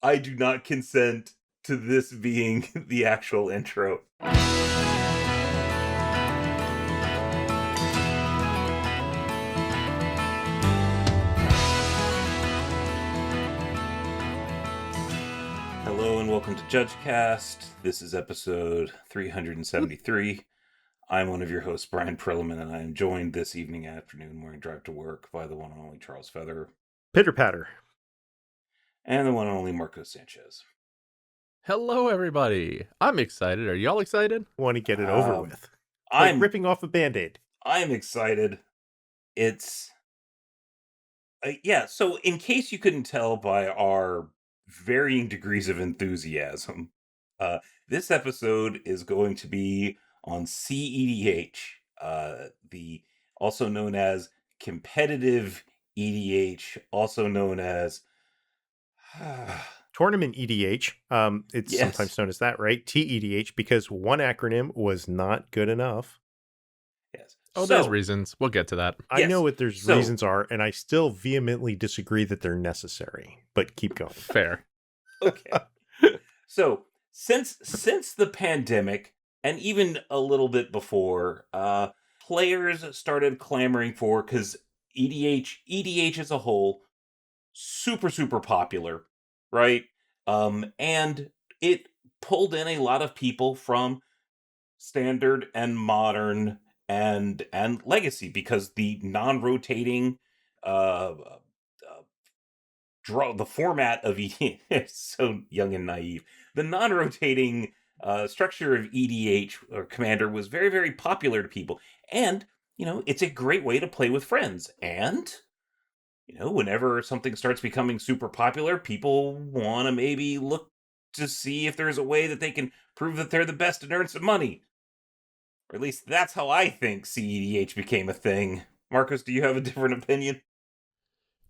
I do not consent to this being the actual intro. Hello and welcome to JudgeCast. This is episode 373. I'm one of your hosts, Bryan, and I am joined this afternoon morning drive to work by the one and only Charles Feather. Pitter patter. And the one and only Marcos Sanchez. Hello, everybody. I'm excited. Are y'all excited? Want to get it over with. I'm ripping off a Band-Aid. I'm excited. It's... so in case you couldn't tell by our varying degrees of enthusiasm, this episode is going to be on CEDH, the also known as competitive EDH, also known as Tournament EDH. It's sometimes known as that, right? TEDH, because one acronym was not good enough. Yes. Oh, there's reasons. We'll get to that. I know what there's reasons are, and I still vehemently disagree that they're necessary. But keep going. Fair. Okay. So since the pandemic, and even a little bit before, players started clamoring for, because EDH as a whole, super popular, right? And it pulled in a lot of people from standard and modern and legacy, because the non-rotating the format of EDH is so young and naive. The non-rotating structure of EDH or Commander was very, very popular to people. And, it's a great way to play with friends. And, whenever something starts becoming super popular, people want to maybe look to see if there's a way that they can prove that they're the best and earn some money. Or at least that's how I think CEDH became a thing. Marcos, do you have a different opinion?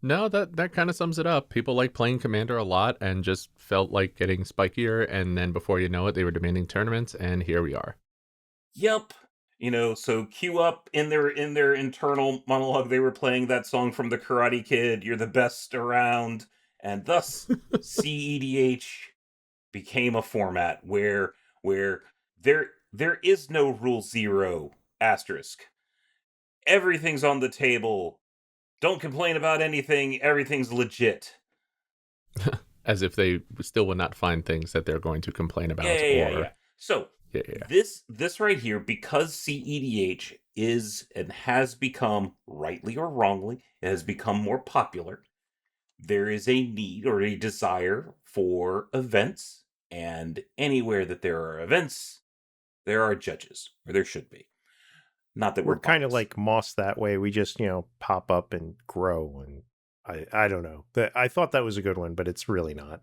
No, that kind of sums it up. People like playing Commander a lot and just felt like getting spikier, and then before you know it, they were demanding tournaments, and here we are. Yep. So cue up in their internal monologue, they were playing that song from the Karate Kid, "You're the best around," and thus CEDH became a format where there is no rule zero asterisk. Everything's on the table. Don't complain about anything. Everything's legit. As if they still would not find things that they're going to complain about. Yeah. So this right here, because CEDH is and has become, rightly or wrongly, it has become more popular, there is a need or a desire for events, and anywhere that there are events, there are judges, or there should be. Not that we're kind of like moss that way. We just, pop up and grow. And I don't know. I thought that was a good one, but it's really not.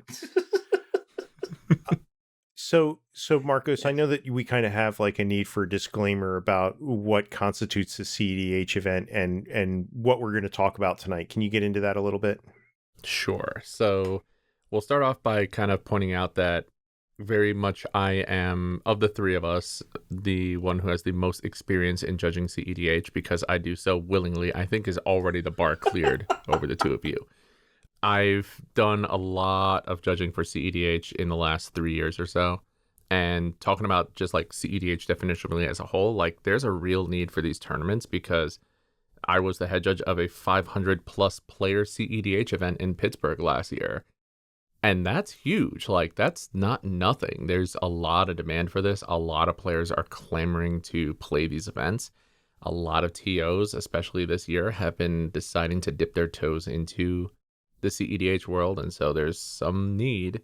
So Marcos, I know that we kind of have like a need for a disclaimer about what constitutes a CEDH event and what we're going to talk about tonight. Can you get into that a little bit? Sure. So we'll start off by kind of pointing out that very much I am, of the three of us, the one who has the most experience in judging CEDH, because I do so willingly. I think is already the bar cleared over the two of you. I've done a lot of judging for CEDH in the last 3 years or so, and talking about just like CEDH definitionally as a whole, like there's a real need for these tournaments, because I was the head judge of a 500 plus player CEDH event in Pittsburgh last year. And that's huge. Like, that's not nothing. There's a lot of demand for this. A lot of players are clamoring to play these events. A lot of TOs, especially this year, have been deciding to dip their toes into the CEDH world. And so there's some need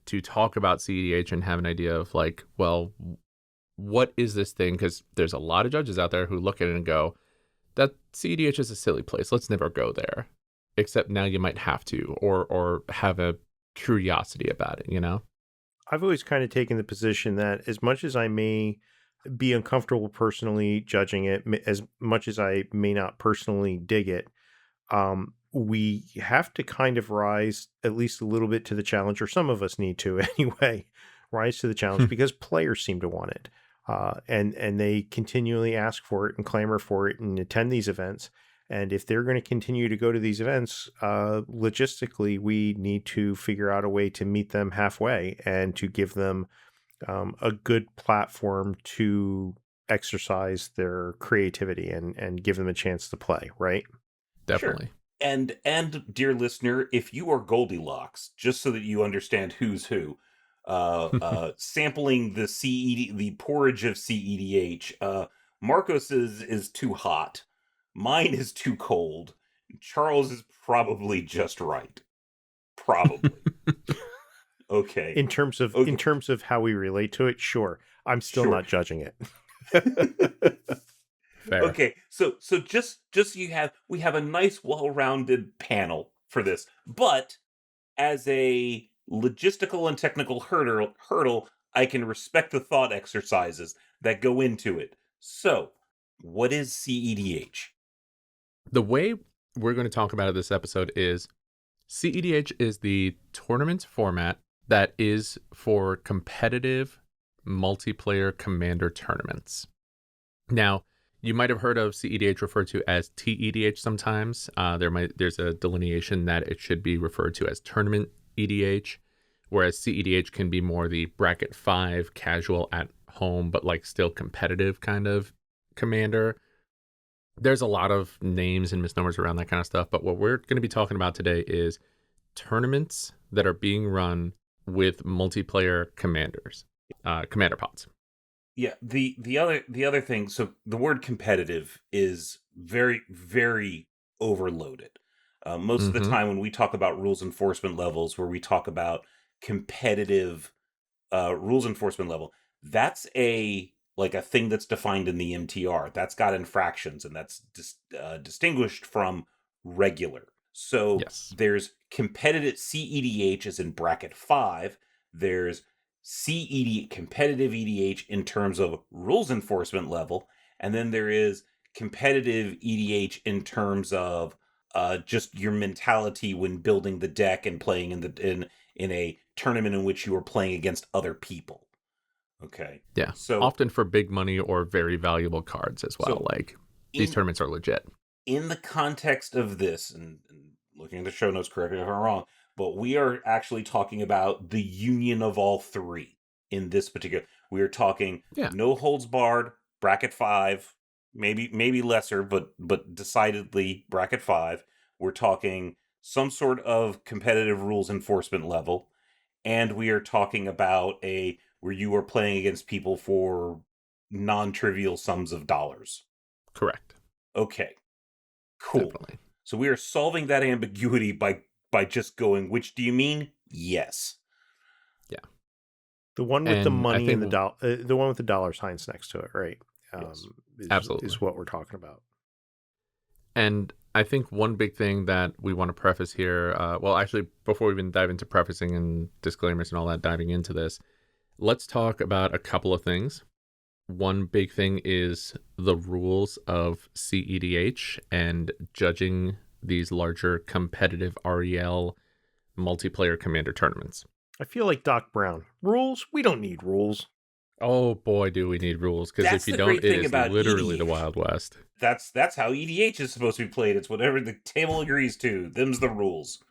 to talk about CEDH and have an idea of like, well, what is this thing? Because there's a lot of judges out there who look at it and go, that CEDH is a silly place. Let's never go there. Except now you might have to, or have a curiosity about it, I've always kind of taken the position that as much as I may be uncomfortable personally judging it, as much as I may not personally dig it, we have to kind of rise at least a little bit to the challenge, or some of us need to anyway, rise to the challenge because players seem to want it. And they continually ask for it and clamor for it and attend these events. And if they're going to continue to go to these events, logistically, we need to figure out a way to meet them halfway and to give them a good platform to exercise their creativity and give them a chance to play, right? Definitely. Sure. And dear listener, if you are Goldilocks, just so that you understand who's who, sampling the porridge of CEDH, Marcos's is too hot, mine is too cold, Charles is probably just right. Probably. Okay. In terms of how we relate to it, sure. I'm still Sure. not judging it. Fair. Okay, so just we have a nice, well-rounded panel for this, but as a logistical and technical hurdle, I can respect the thought exercises that go into it. So, what is CEDH? The way we're going to talk about it this episode is CEDH is the tournament format that is for competitive multiplayer commander tournaments. Now, you might have heard of CEDH referred to as TEDH sometimes. There's a delineation that it should be referred to as tournament EDH, whereas CEDH can be more the bracket 5 casual at home, but like still competitive kind of commander. There's a lot of names and misnomers around that kind of stuff, but what we're going to be talking about today is tournaments that are being run with multiplayer commanders, commander pods. Yeah, the other thing, so the word competitive is very, very overloaded. Most of the time when we talk about rules enforcement levels, where we talk about competitive rules enforcement level, that's a thing that's defined in the MTR. That's got infractions, and that's distinguished from regular. So Yes. there's competitive CEDH as in bracket 5. There's competitive EDH in terms of rules enforcement level, and then there is competitive EDH in terms of just your mentality when building the deck and playing in a tournament in which you are playing against other people. Okay. Yeah. So often for big money or very valuable cards as well. So these tournaments are legit. In the context of this, and looking at the show notes, correct me if I'm wrong, but we are actually talking about the union of all three in this particular. We are talking no holds barred, bracket 5, maybe lesser, but decidedly bracket 5. We're talking some sort of competitive rules enforcement level, and we are talking about where you are playing against people for non-trivial sums of dollars. Correct. Okay. Cool. Definitely. So we are solving that ambiguity by just going, which do you mean? Yes. Yeah. The one with the money and the one with the dollar signs next to it, right? Yes. Absolutely. Is what we're talking about. And I think one big thing that we want to preface here, actually, before we even dive into prefacing and disclaimers and all that, diving into this, let's talk about a couple of things. One big thing is the rules of CEDH and judging these larger competitive REL multiplayer commander tournaments. I feel like Doc Brown. Rules? We don't need rules. Oh boy, do we need rules, because if you don't, it is literally the Wild West. That's how EDH is supposed to be played. It's whatever the table agrees to. Them's the rules.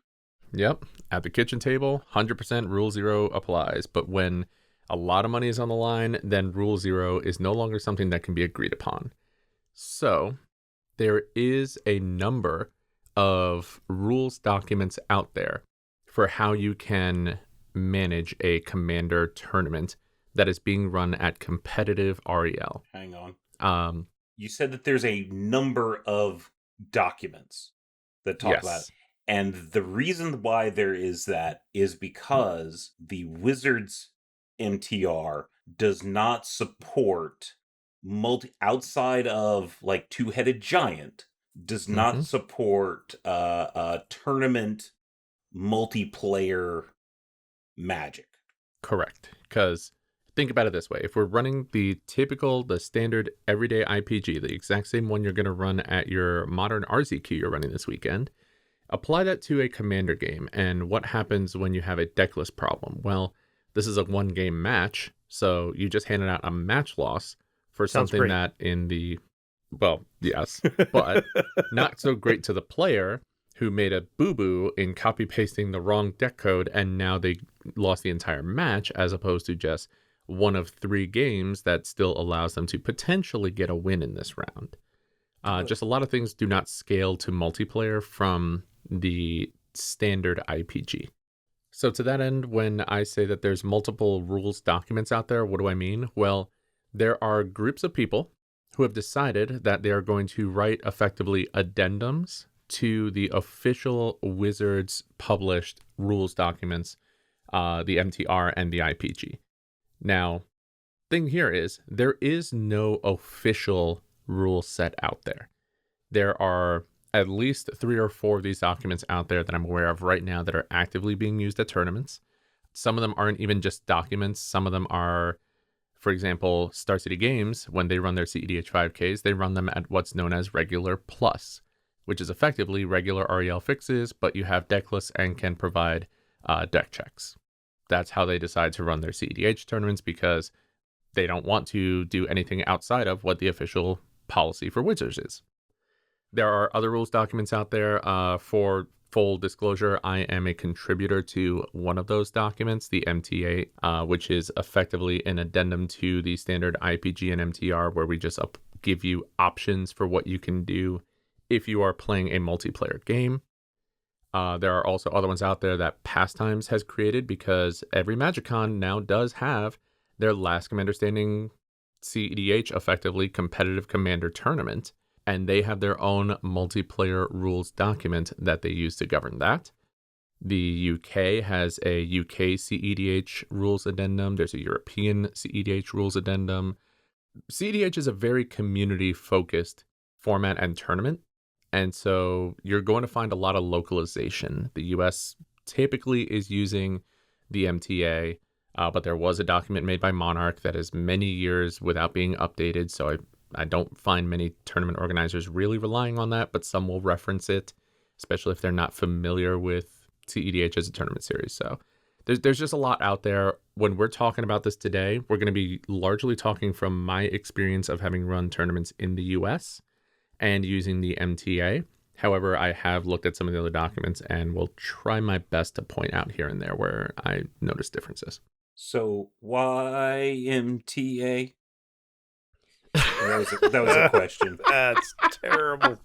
Yep. At the kitchen table, 100% Rule 0 applies. But when a lot of money is on the line, then Rule 0 is no longer something that can be agreed upon. So there is a number of rules documents out there for how you can manage a commander tournament that is being run at competitive REL. Hang on. You said that there's a number of documents that talk about it. And the reason why there is that is because the Wizards MTR does not support outside of Two-Headed Giant, does not support tournament multiplayer Magic. Correct. Because think about it this way. If we're running the standard everyday IPG, the exact same one you're going to run at your modern RZQ you're running this weekend, apply that to a commander game. And what happens when you have a decklist problem? Well, this is a one-game match, so you just handed out a match loss for something that in the Well, yes, but not so great to the player who made a boo-boo in copy-pasting the wrong deck code, and now they lost the entire match, as opposed to just one of 3 games that still allows them to potentially get a win in this round. Just a lot of things do not scale to multiplayer from the standard IPG. So to that end, when I say that there's multiple rules documents out there, what do I mean? Well, there are groups of people who have decided that they are going to write effectively addendums to the official Wizards published rules documents, the MTR and the IPG. Now, thing here is there is no official rule set out there. There are at least 3 or 4 of these documents out there that I'm aware of right now that are actively being used at tournaments. Some of them aren't even just documents. Some of them are, for example, Star City Games, when they run their CEDH 5Ks, they run them at what's known as Regular Plus, which is effectively regular REL fixes, but you have deck lists and can provide deck checks. That's how they decide to run their CEDH tournaments, because they don't want to do anything outside of what the official policy for Wizards is. There are other rules documents out there. For full disclosure, I am a contributor to one of those documents, the MTA, which is effectively an addendum to the standard IPG and MTR, where we just give you options for what you can do if you are playing a multiplayer game. There are also other ones out there that Pastimes has created, because every MagicCon now does have their Last Commander Standing CEDH, effectively competitive commander tournament, and they have their own multiplayer rules document that they use to govern that. The UK has a UK CEDH rules addendum. There's a European CEDH rules addendum. CEDH is a very community-focused format and tournament, and so you're going to find a lot of localization. The US typically is using the MTA, but there was a document made by Monarch that is many years without being updated, so I don't find many tournament organizers really relying on that, but some will reference it, especially if they're not familiar with CEDH as a tournament series. So there's just a lot out there. When we're talking about this today, we're going to be largely talking from my experience of having run tournaments in the US and using the MTA. However, I have looked at some of the other documents and will try my best to point out here and there where I notice differences. So why MTA? That was a question. That's terrible.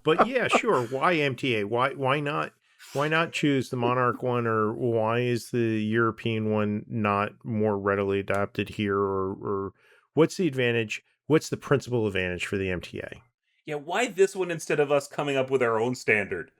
But yeah, sure. Why MTA? Why not choose the Monarch one, or why is the European one not more readily adopted here, or what's the advantage? What's the principal advantage for the MTA? Yeah, why this one instead of us coming up with our own standard?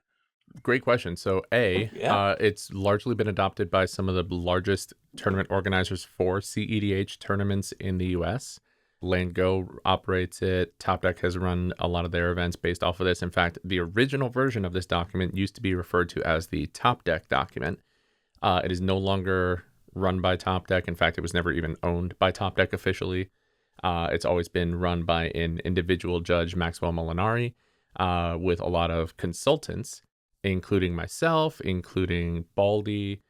Great question. So it's largely been adopted by some of the largest tournament organizers for CEDH tournaments in the US. Land Go operates it. Top Deck has run a lot of their events based off of this. In fact, the original version of this document used to be referred to as the Top Deck document. It is no longer run by Top Deck. In fact, it was never even owned by Top Deck officially. It's always been run by an individual judge, Maxwell Molinari, with a lot of consultants, including myself, including Baldy,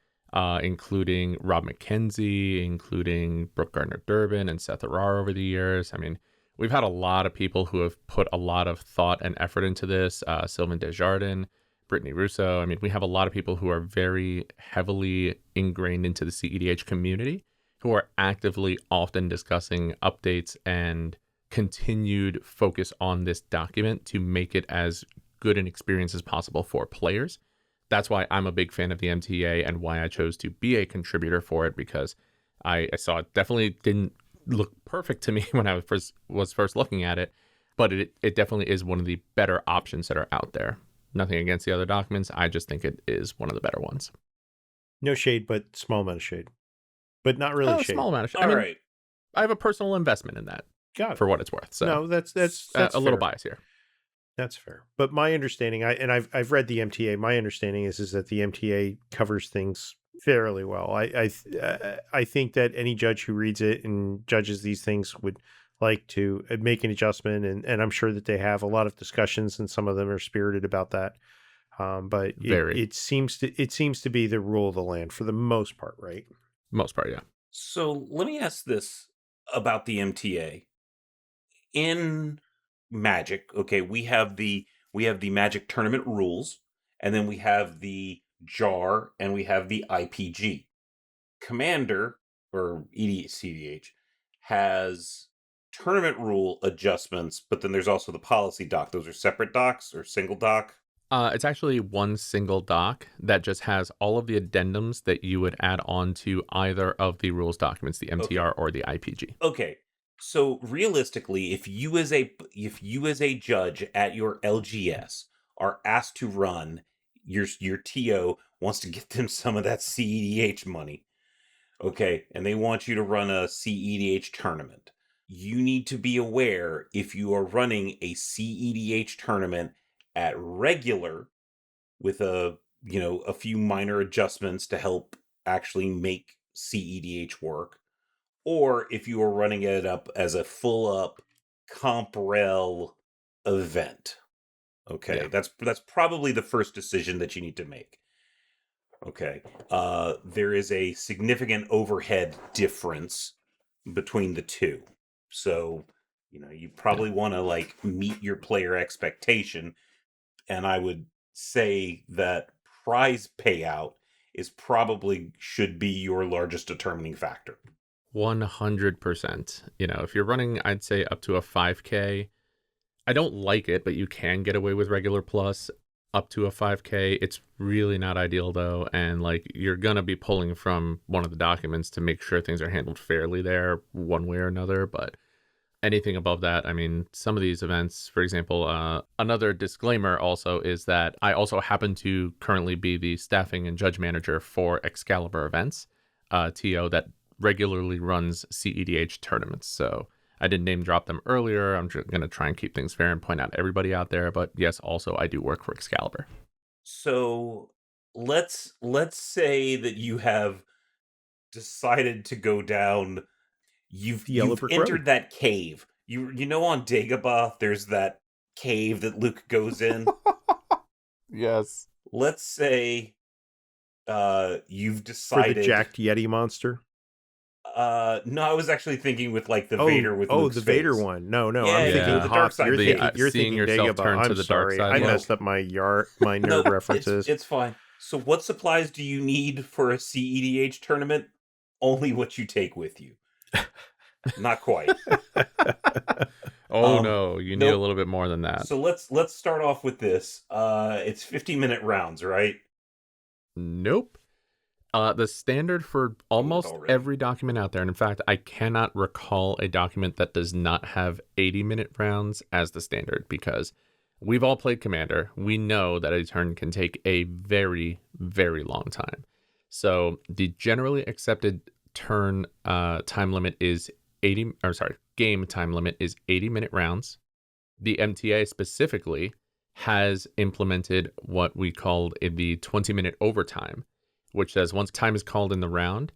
including Rob McKenzie, including Brooke Gardner-Durbin and Seth Arar over the years. I mean, we've had a lot of people who have put a lot of thought and effort into this. Sylvain Desjardins, Brittany Russo. I mean, we have a lot of people who are very heavily ingrained into the CEDH community, who are actively often discussing updates and continued focus on this document to make it as good an experience as possible for players. That's why I'm a big fan of the MTA and why I chose to be a contributor for it, because I saw it definitely didn't look perfect to me when I was first looking at it, but it definitely is one of the better options that are out there. Nothing against the other documents. I just think it is one of the better ones. No shade, but small amount of shade. But not really shade. Small amount of shade. All right. I have a personal investment in that. Got it. For what it's worth. So no, that's a little bias here. That's fair. But my understanding, I've read the MTA. My understanding is that the MTA covers things fairly well. I think that any judge who reads it and judges these things would like to make an adjustment, and I'm sure that they have a lot of discussions, and some of them are spirited about that. But it seems to be the rule of the land for the most part, right? Most part, yeah. So let me ask this about the MTA. In Magic, okay, we have the Magic tournament rules, and then we have the jar, and we have the IPG. Commander, or CEDH, has tournament rule adjustments, but then there's also the policy doc. Those are separate docs or single doc. It's actually one single doc that just has all of the addendums that you would add on to either of the rules documents, the MTR or the IPG. Okay. So realistically, if you as a judge at your LGS are asked to run, your TO wants to get them some of that CEDH money, okay, and they want you to run a CEDH tournament, you need to be aware, if you are running a CEDH tournament at regular with a few minor adjustments to help actually make CEDH work, or if you are running it up as a full up comp-rel event. Okay, Yeah. that's probably the first decision that you need to make. Okay, there is a significant overhead difference between the two, so you probably want to like meet your player expectation, and I would say that prize payout is probably should be your largest determining factor. 100%. If you're running, I'd say up to a 5K, I don't like it, but you can get away with regular plus up to a 5K. It's really not ideal though. And like, you're going to be pulling from one of the documents to make sure things are handled fairly there one way or another. But anything above that, I mean, some of these events, for example, another disclaimer also is that I also happen to currently be the staffing and judge manager for Excalibur events, TO that regularly runs CEDH tournaments. So I didn't name drop them earlier. I'm just going to try and keep things fair and point out everybody out there. But yes, also I do work for Excalibur. So let's say that you have decided to go down. You've entered that cave. You know on Dagobah there's that cave that Luke goes in. Yes. Let's say you've decided for the jacked Yeti monster. No, I was actually thinking with like the Vader with Luke's the face. Vader one. No, Yeah, I'm thinking the dark side. You're thinking yourself Dagobah. turn I'm to the sorry, dark side. I messed up my nerd references. It's fine. So, what supplies do you need for a CEDH tournament? Only what you take with you. Not quite. No, you need a little bit more than that. So let's start off with this. It's 50-minute rounds, right? Nope. The standard for almost every document out there, and in fact, I cannot recall a document that does not have 80-minute rounds as the standard, because we've all played Commander. We know that a turn can take a very, very long time. So the generally accepted turn time limit is game time limit is 80-minute rounds. The MTA specifically has implemented what we called the 20-minute overtime, which says once time is called in the round,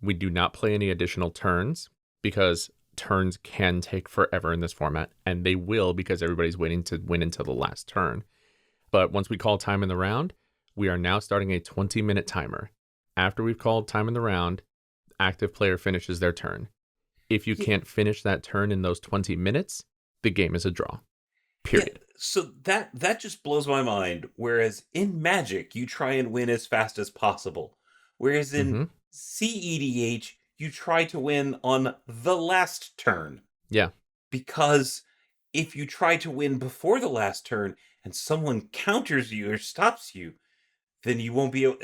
we do not play any additional turns, because turns can take forever in this format, and they will because everybody's waiting to win until the last turn. But once we call time in the round, we are now starting a 20-minute timer. After we've called time in the round, active player finishes their turn. If you can't finish that turn in those 20 minutes, the game is a draw. Period. Yeah, so that just blows my mind. Whereas in Magic, you try and win as fast as possible. Whereas in CEDH, you try to win on the last turn. Yeah. Because if you try to win before the last turn and someone counters you or stops you, then you won't be able.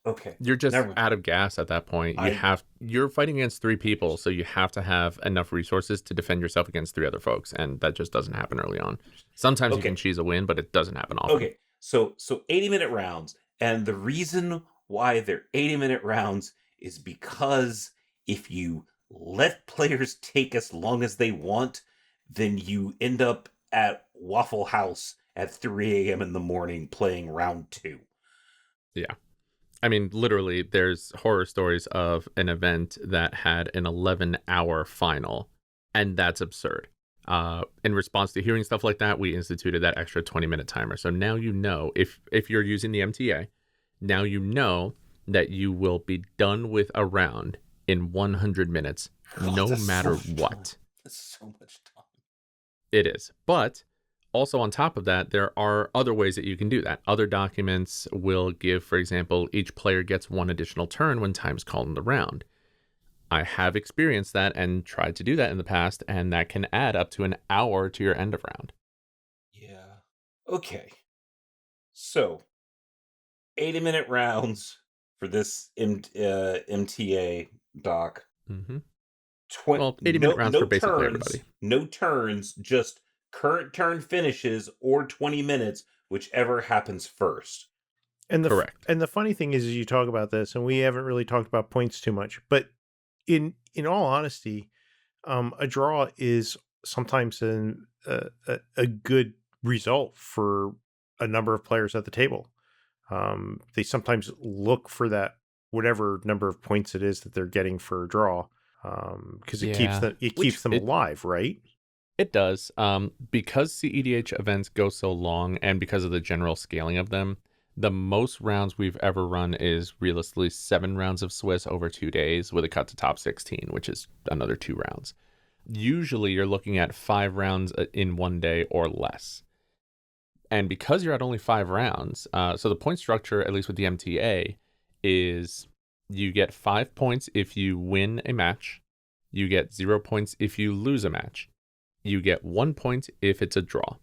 Okay. You're just out of gas at that point. You're fighting against 3 people, so you have to have enough resources to defend yourself against 3 other folks, and that just doesn't happen early on. Sometimes you can cheese a win, but it doesn't happen often. Okay, so 80-minute rounds, and the reason why they're 80-minute rounds is because if you let players take as long as they want, then you end up at Waffle House at 3 a.m. in the morning playing round 2. Yeah. I mean, literally, there's horror stories of an event that had an 11-hour final, and that's absurd. In response to hearing stuff like that, we instituted that extra 20-minute timer. So now you know, if you're using the MTA, now you know that you will be done with a round in 100 minutes, no matter what. That's so much time. It is. But also on top of that, there are other ways that you can do that. Other documents will give, for example, each player gets one additional turn when time's called in the round. I have experienced that and tried to do that in the past, and that can add up to an hour to your end of round. Yeah. Okay. So, 80-minute rounds for this MTA doc. Mm-hmm. 20, Well, 80-minute rounds for basically everybody. No turns, just current turn finishes or 20 minutes, whichever happens first. And Correct. And the funny thing is you talk about this, and we haven't really talked about points too much, but in all honesty, a draw is sometimes a good result for a number of players at the table. They sometimes look for that whatever number of points it is that they're getting for a draw, because it keeps them alive, right? It does. Because CEDH events go so long, and because of the general scaling of them, the most rounds we've ever run is realistically 7 rounds of Swiss over 2 days with a cut to top 16, which is another 2 rounds. Usually you're looking at 5 rounds in 1 day or less. And because you're at only 5 rounds, so the point structure, at least with the MTA, is you get 5 points if you win a match. You get 0 points if you lose a match. You get 1 point if it's a draw.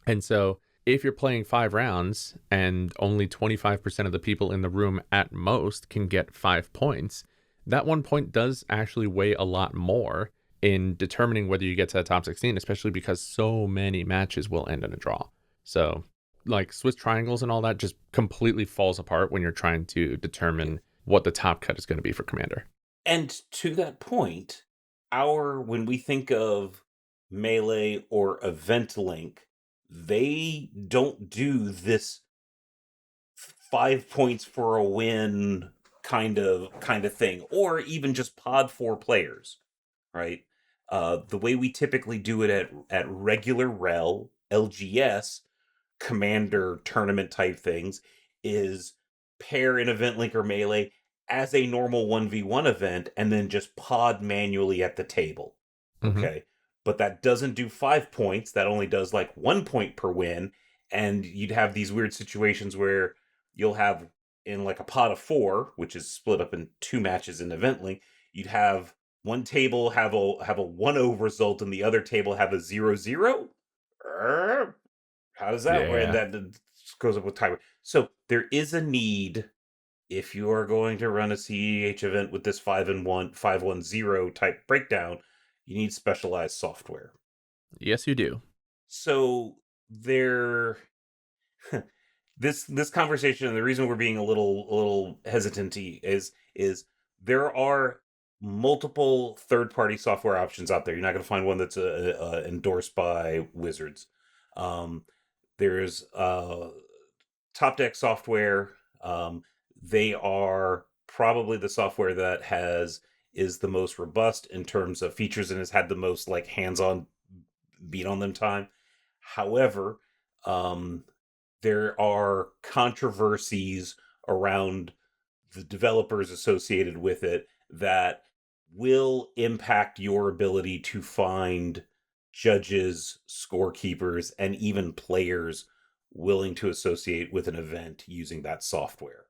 And so if you're playing 5 rounds and only 25% of the people in the room at most can get 5 points, that 1 point does actually weigh a lot more in determining whether you get to the top 16, especially because so many matches will end in a draw. So like Swiss triangles and all that just completely falls apart when you're trying to determine what the top cut is going to be for Commander. And to that point, when we think of Melee or Event Link, they don't do this 5 points for a win kind of thing, or even just pod 4 players, right? The way we typically do it at regular rel, LGS, Commander tournament type things, is pair an Event Link or Melee as a normal 1v1 event and then just pod manually at the table. Okay. But that doesn't do 5 points. That only does like 1 point per win. And you'd have these weird situations where you'll have in like a pot of 4, which is split up in 2 matches in Event Link, you'd have one table have a 1-0 result and the other table have a 0-0. How does that work? And that goes up with timer. So there is a need, if you are going to run a CEDH event with this 5-1-0 type breakdown, you need specialized software. Yes, you do. So this conversation, and the reason we're being a little hesitant is there are multiple third-party software options out there. You're not going to find one that's endorsed by Wizards. There's Top Deck software. They are probably the software that is the most robust in terms of features and has had the most like hands-on beat on them time. However, there are controversies around the developers associated with it that will impact your ability to find judges, scorekeepers, and even players willing to associate with an event using that software.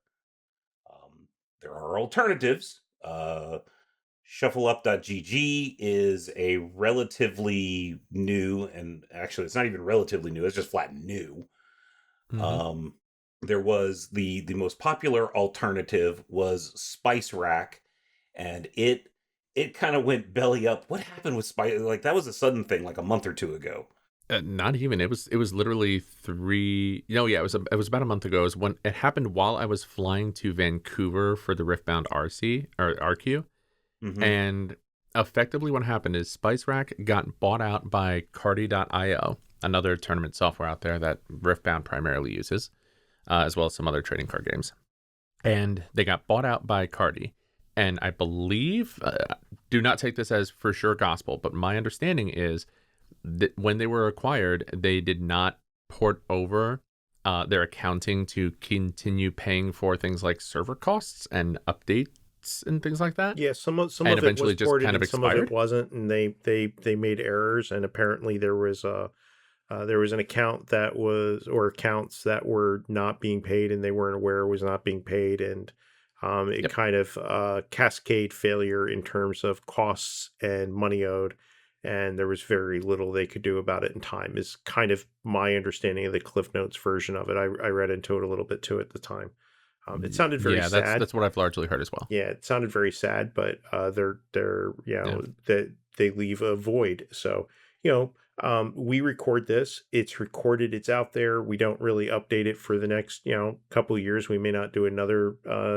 There are alternatives. ShuffleUp.gg is a relatively new, and actually it's not even relatively new, it's just flat new. There was the most popular alternative was Spice Rack, and it kind of went belly up. What happened with Spice? Like that was a sudden thing, like a month or 2 ago. Not even. It was literally 3. It was about a month ago. It was when it happened while I was flying to Vancouver for the Riftbound RC or RQ, and effectively what happened is Spice Rack got bought out by Cardi.io, another tournament software out there that Riftbound primarily uses, as well as some other trading card games, and they got bought out by Cardi. And I believe, do not take this as for sure gospel, but my understanding is when they were acquired, they did not port over their accounting to continue paying for things like server costs and updates ports and things like that. Yeah, some of And it eventually was just ported kind of and some of it expired. wasn't, and they made errors, and apparently there was an account that was, or accounts that were not being paid, and they weren't aware it was not being paid, and it Yep. kind of cascade failure in terms of costs and money owed, and there was very little they could do about it in time. Is kind of my understanding of the Cliff Notes version of it. I read into it a little bit too at the time. It sounded very Yeah, sad. that's what I've largely heard as well. Yeah, it sounded very sad, but they're Yeah. that they leave a void. So we record this. It's recorded. It's out there. We don't really update it for the next couple of years. We may not do another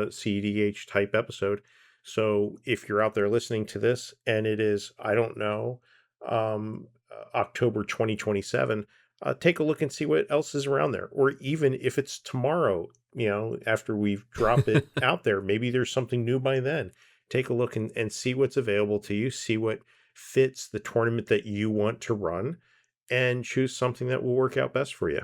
CEDH type episode. So if you're out there listening to this and it is, I don't know, October 2027. Take a look and see what else is around there. Or even if it's tomorrow, after we've dropped it out there, maybe there's something new by then. Take a look and see what's available to you, see what fits the tournament that you want to run, and choose something that will work out best for you.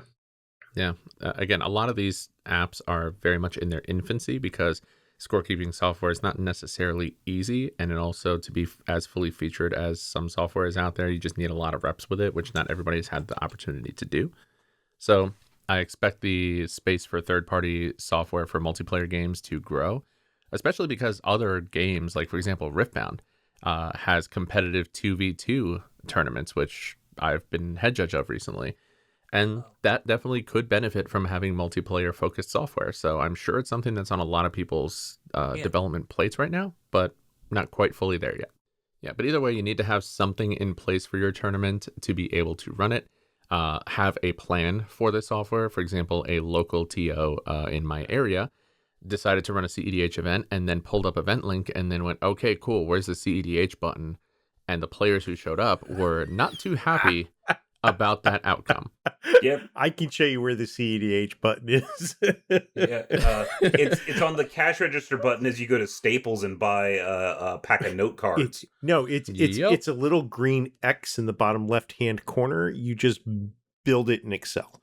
Yeah. Again, a lot of these apps are very much in their infancy because scorekeeping software is not necessarily easy. And it also, to be as fully featured as some software is out there, you just need a lot of reps with it, which not everybody's had the opportunity to do. So I expect the space for third-party software for multiplayer games to grow, especially because other games, like, for example, Riftbound, has competitive 2v2 tournaments, which I've been head judge of recently. And that definitely could benefit from having multiplayer-focused software. So I'm sure it's something that's on a lot of people's development plates right now, but not quite fully there yet. Yeah, but either way, you need to have something in place for your tournament to be able to run it. Have a plan for the software. For example, a local TO in my area decided to run a CEDH event and then pulled up Event Link and then went, okay, cool, where's the CEDH button? And the players who showed up were not too happy about that outcome. Yep. I can show you where the CEDH button is. It's on the cash register button as you go to Staples and buy a pack of note cards. It's a little green X in the bottom left-hand corner. You just build it in Excel.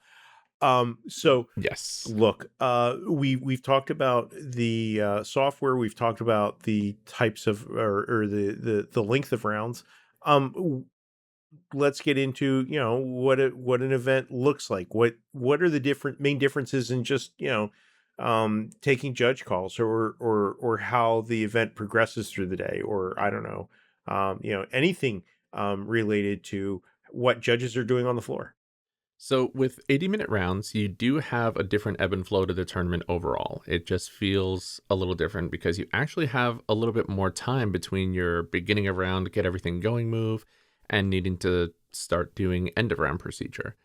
So yes, look, we've talked about the software. We've talked about the types of or the length of rounds. Let's get into what an event looks like. What are the main differences in just taking judge calls or how the event progresses through the day, or I don't know, anything related to what judges are doing on the floor. So with 80-minute rounds, you do have a different ebb and flow to the tournament overall. It just feels a little different because you actually have a little bit more time between your beginning of round, get everything going move, and needing to start doing end of round procedure.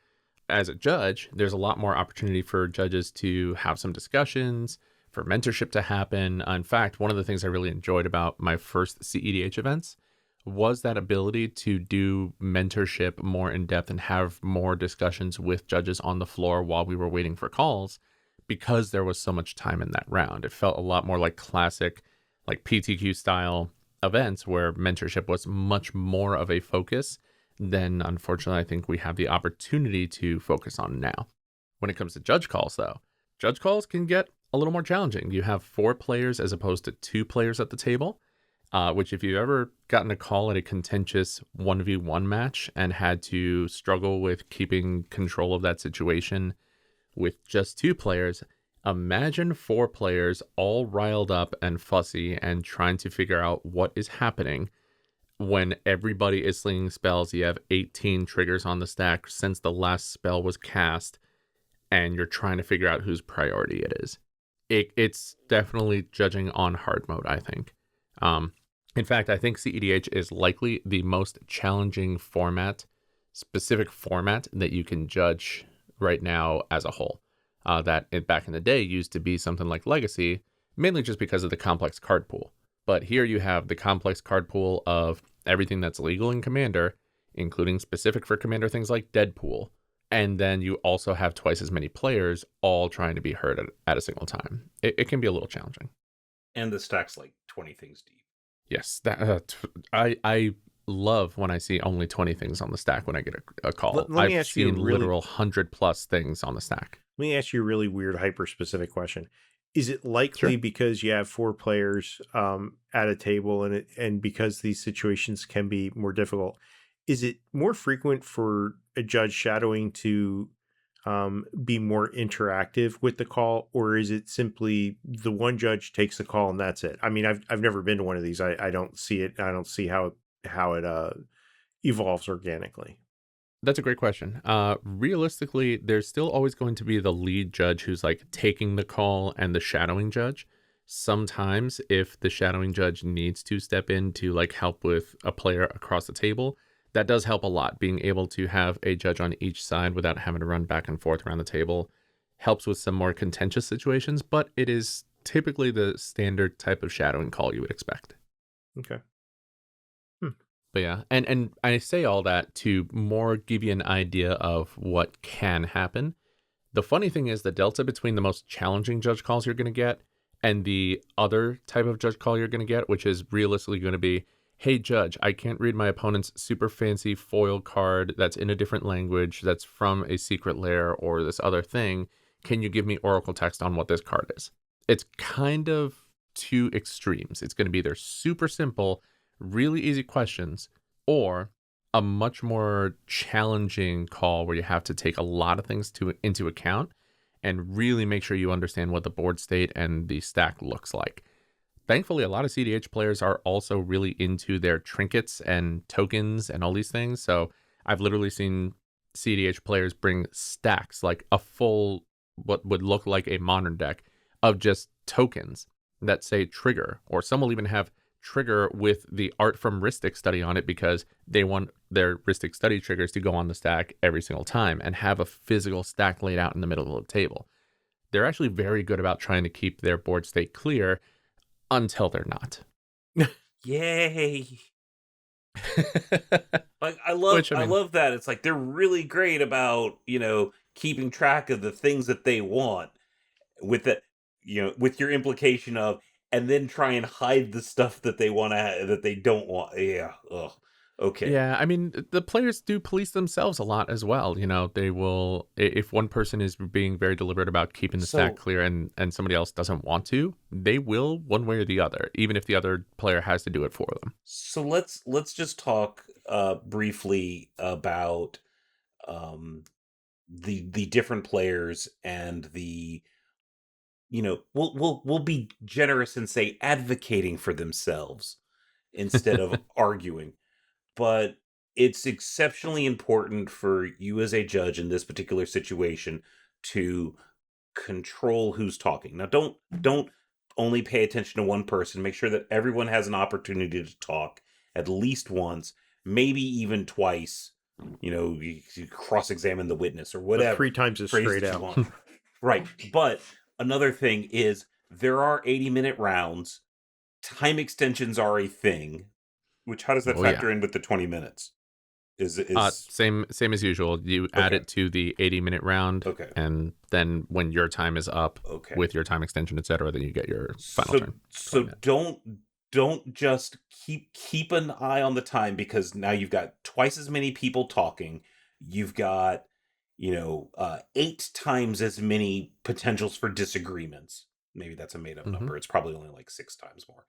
As a judge, there's a lot more opportunity for judges to have some discussions, for mentorship to happen. In fact, one of the things I really enjoyed about my first CEDH events was that ability to do mentorship more in depth and have more discussions with judges on the floor while we were waiting for calls, because there was so much time in that round. It felt a lot more like classic, like PTQ style events where mentorship was much more of a focus than, unfortunately, I think we have the opportunity to focus on now. When it comes to judge calls, though, judge calls can get a little more challenging. You have 4 players as opposed to 2 players at the table. Which if you've ever gotten a call at a contentious 1v1 match and had to struggle with keeping control of that situation with just 2 players, imagine 4 players all riled up and fussy and trying to figure out what is happening when everybody is slinging spells. You have 18 triggers on the stack since the last spell was cast, and you're trying to figure out whose priority it is. It's definitely judging on hard mode, I think. In fact, I think CEDH is likely the most challenging specific format that you can judge right now as a whole. That back in the day used to be something like Legacy, mainly just because of the complex card pool. But here you have the complex card pool of everything that's legal in Commander, including specific for Commander things like Deadpool. And then you also have twice as many players all trying to be heard at a single time. It can be a little challenging. And the stack's like 20 things deep. Yes, I love when I see only 20 things on the stack when I get a call. I've seen literal 100+ things on the stack. Let me ask you a really weird, hyper-specific question. is it likely Sure. because you have 4 players at a table and because these situations can be more difficult, is it more frequent for a judge shadowing to be more interactive with the call, or is it simply the one judge takes the call and that's it? I mean, I've never been to one of these. I don't see it. I don't see how it evolves organically. That's a great question. Realistically, there's still always going to be the lead judge who's like taking the call and the shadowing judge. Sometimes, if the shadowing judge needs to step in to like help with a player across the table, that does help a lot. Being able to have a judge on each side without having to run back and forth around the table helps with some more contentious situations, but it is typically the standard type of shadowing call you would expect. Okay. But yeah, and I say all that to more give you an idea of what can happen. The funny thing is the delta between the most challenging judge calls you're going to get and the other type of judge call you're going to get, which is realistically going to be, hey, judge, I can't read my opponent's super fancy foil card that's in a different language, that's from a secret lair or this other thing. Can you give me oracle text on what this card is? It's kind of two extremes. It's going to be either super simple, really easy questions, or a much more challenging call where you have to take a lot of things into account and really make sure you understand what the board state and the stack looks like. Thankfully, a lot of CDH players are also really into their trinkets and tokens and all these things. So I've literally seen CDH players bring stacks, like a full, what would look like a modern deck of just tokens that say trigger, or some will even have trigger with the art from Ristic Study on it because they want their Ristic Study triggers to go on the stack every single time and have a physical stack laid out in the middle of the table. They're actually very good about trying to keep their board state clear until they're not. Yay. Like I mean, love that. It's like they're really great about, keeping track of the things that they want with the, with your implication of, and then try and hide the stuff that they want to that they don't want. Yeah. Ugh. Okay. yeah, I mean, the players do police themselves a lot as well. They will, if one person is being very deliberate about keeping the stack clear and somebody else doesn't want to, they will one way or the other, even if the other player has to do it for them. So let's just talk briefly about the different players and the we'll be generous and say advocating for themselves instead of arguing. But it's exceptionally important for you as a judge in this particular situation to control who's talking. Now don't only pay attention to one person. Make sure that everyone has an opportunity to talk at least once, maybe even twice. You cross-examine the witness or whatever. 3 times is straight out. Right. But another thing is there are 80-minute rounds. Time extensions are a thing. Which, how does that factor in with the 20 minutes? Is same as usual. You add it to the 80-minute round. Okay. And then when your time is up with your time extension, etc., then you get your final turn. So don't just keep an eye on the time, because now you've got twice as many people talking. You've got 8 times as many potentials for disagreements. Maybe that's a made up number. It's probably only like 6 times more.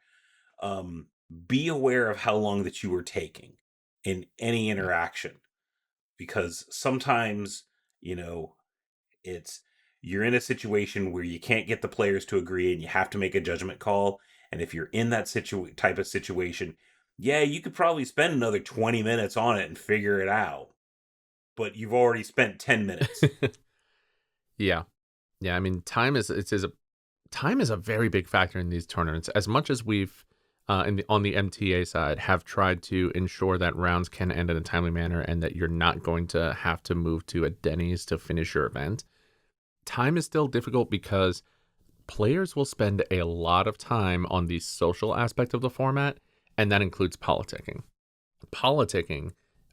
Be aware of how long that you are taking in any interaction, because sometimes, you're in a situation where you can't get the players to agree and you have to make a judgment call. And if you're in that type of situation, yeah, you could probably spend another 20 minutes on it and figure it out. But you've already spent 10 minutes. Yeah. I mean, time is a very big factor in these tournaments. As much as we've on the MTA side have tried to ensure that rounds can end in a timely manner and that you're not going to have to move to a Denny's to finish your event, time is still difficult because players will spend a lot of time on the social aspect of the format, and that includes politicking.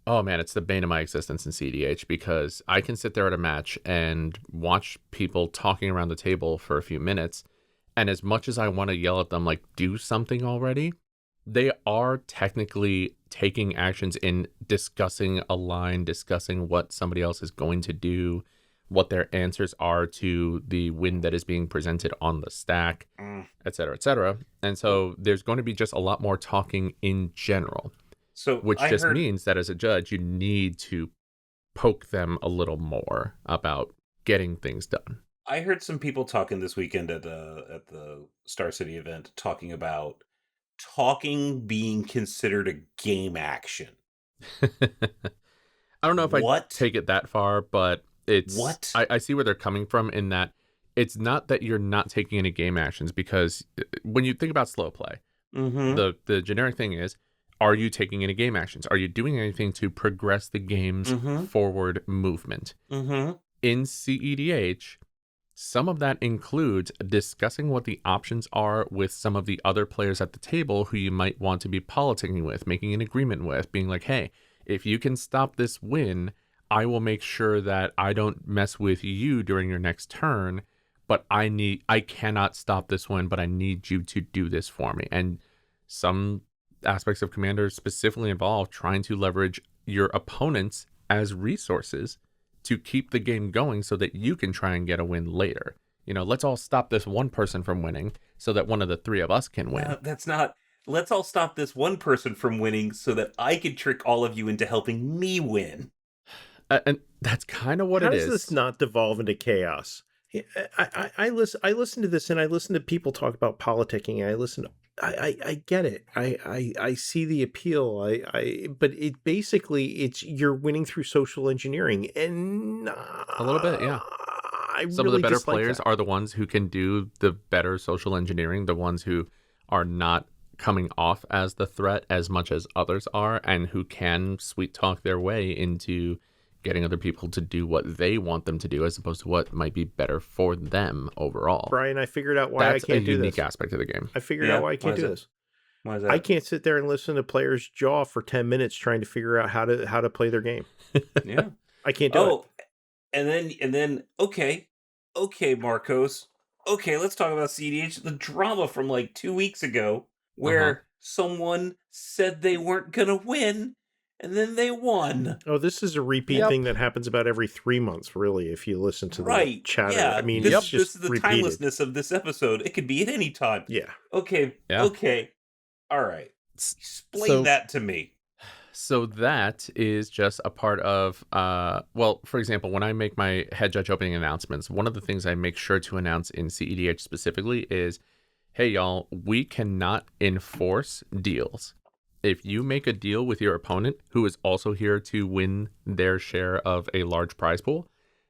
Oh man, it's the bane of my existence in CEDH, because I can sit there at a match and watch people talking around the table for a few minutes, and as much as I want to yell at them, like, do something already, they are technically taking actions in discussing a line, discussing what somebody else is going to do, what their answers are to the win that is being presented on the stack, et cetera, et cetera. And so there's going to be just a lot more talking in general, So which I just heard means that as a judge, you need to poke them a little more about getting things done. I heard some people talking this weekend at the Star City event talking about talking being considered a game action. I don't know if I What? take it that far, but it's What? I see where they're coming from in that it's not that you're not taking any game actions, because when you think about slow play, Mm-hmm. the generic thing is, are you taking any game actions? Are you doing anything to progress the game's Mm-hmm. forward movement? Mm-hmm. In CEDH, some of that includes discussing what the options are with some of the other players at the table who you might want to be politicking with, making an agreement with, being like, hey, if you can stop this win, I will make sure that I don't mess with you during your next turn, but I cannot stop this win, but I need you to do this for me. And some aspects of Commander specifically involve trying to leverage your opponents as resources to keep the game going so that you can try and get a win later. Let's all stop this one person from winning so that one of the three of us can win. That's not. Let's all stop this one person from winning so that I can trick all of you into helping me win. And that's kind of what How it does is. this not devolve into chaos? I listen to this, and I listen to people talk about politicking. I get it. I see the appeal. But it basically, you're winning through social engineering, and A little bit, yeah. Some of the better players are the ones who can do the better social engineering, the ones who are not coming off as the threat as much as others are, and who can sweet talk their way into getting other people to do what they want them to do as opposed to what might be better for them overall. Brian, I figured out why I can't do this. That's a unique aspect of the game. I figured out why I can't do this. Why is that? I can't sit there and listen to players jaw for 10 minutes trying to figure out how to play their game. Yeah. I can't do it. And then okay, Marcos. Okay, let's talk about CDH, the drama from like 2 weeks ago where someone said they weren't going to win and then they won. Oh, this is a repeat thing that happens about every 3 months, really, if you listen to the chatter. Yeah, I mean, this it's just is the repeated. timelessness of this episode. It could be at any time. Yeah. Okay. Yeah. Okay. All right. Explain that to me. So that is just a part of, for example, when I make my head judge opening announcements, one of the things I make sure to announce in CEDH specifically is, hey, y'all, we cannot enforce deals. If you make a deal with your opponent who is also here to win their share of a large prize pool,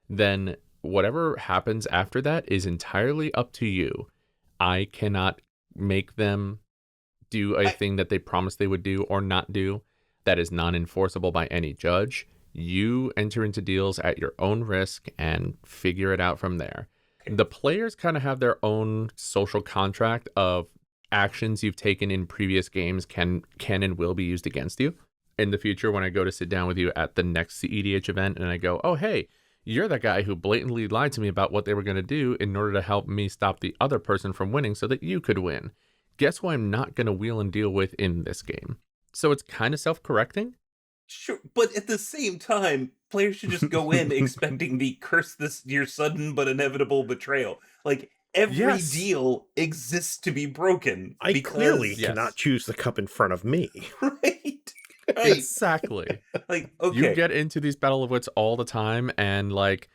then whatever happens after that is entirely up to you. I cannot make them do a thing that they promised they would do or not do. That is non-enforceable by any judge. You enter into deals at your own risk and figure it out from there. Okay. The players kind of have their own social contract of actions you've taken in previous games can and will be used against you in the future. When I go to sit down with you at the next CEDH event and I go, oh, hey, you're the guy who blatantly lied to me about what they were going to do in order to help me stop the other person from winning so that you could win. Guess who I'm not going to wheel and deal with in this game? So it's kind of self-correcting. Sure, but at the same time, players should just go in expecting the curse your sudden but inevitable betrayal. Like, every deal exists to be broken. I clearly cannot choose the cup in front of me. Right. Exactly. Like, okay. You get into these battle of wits all the time, and like,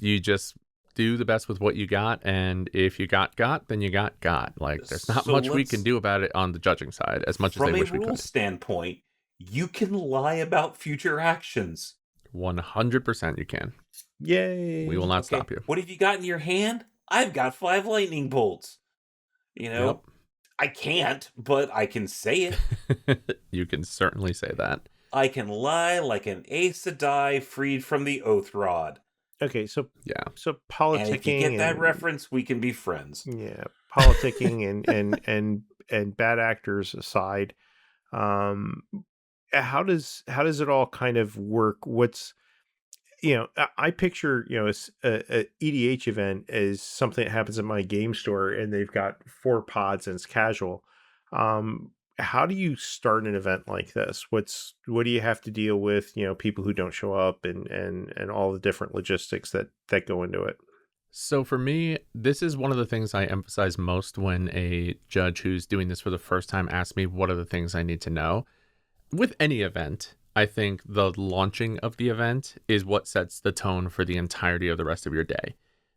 you just do the best with what you got, and if you got, then you got. Like, there's not much we can do about it on the judging side, as much as they wish we could. From a rule standpoint, you can lie about future actions. 100% you can. Yay. We will not stop you. What have you got in your hand? I've got 5 lightning bolts. I can't, but I can say it. You can certainly say that. I can lie like an Aes Sedai freed from the Oath Rod. Okay, so politicking. And if you get that reference, we can be friends. Yeah, politicking and bad actors aside, how does it all kind of work? I picture a EDH event as something that happens at my game store, and they've got 4 pods and it's casual. how do you start an event like this? What do you have to deal with, people who don't show up and all the different logistics that go into it? So for me, this is one of the things I emphasize most when a judge who's doing this for the first time asks me what are the things I need to know. With any event, I think the launching of the event is what sets the tone for the entirety of the rest of your day.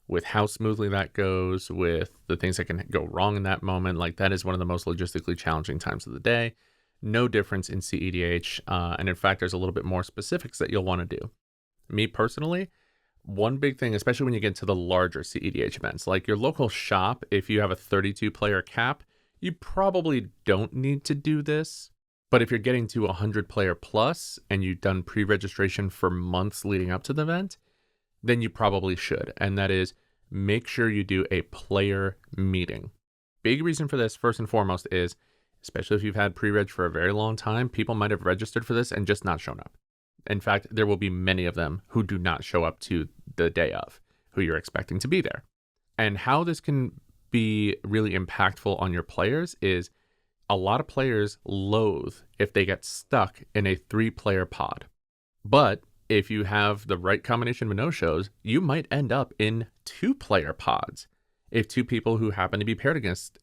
With how smoothly that goes, with the things that can go wrong in that moment, like that is one of the most logistically challenging times of the day. No difference in CEDH, and in fact, there's a little bit more specifics that you'll want to do. Me personally, one big thing, especially when you get to the larger CEDH events, like your local shop, if you have a 32-player cap, you probably don't need to do this. But if you're getting to 100-player plus and you've done pre-registration for months leading up to the event, then you probably should. And that is, make sure you do a player meeting. Big reason for this, first and foremost, is, especially if you've had pre-reg for a very long time, people might have registered for this and just not shown up. In fact, there will be many of them who do not show up to the day of, who you're expecting to be there. And how this can be really impactful on your players is a lot of players loathe if they get stuck in a 3-player pod. But if you have the right combination of no-shows, you might end up in 2-player pods if 2 people who happen to be paired against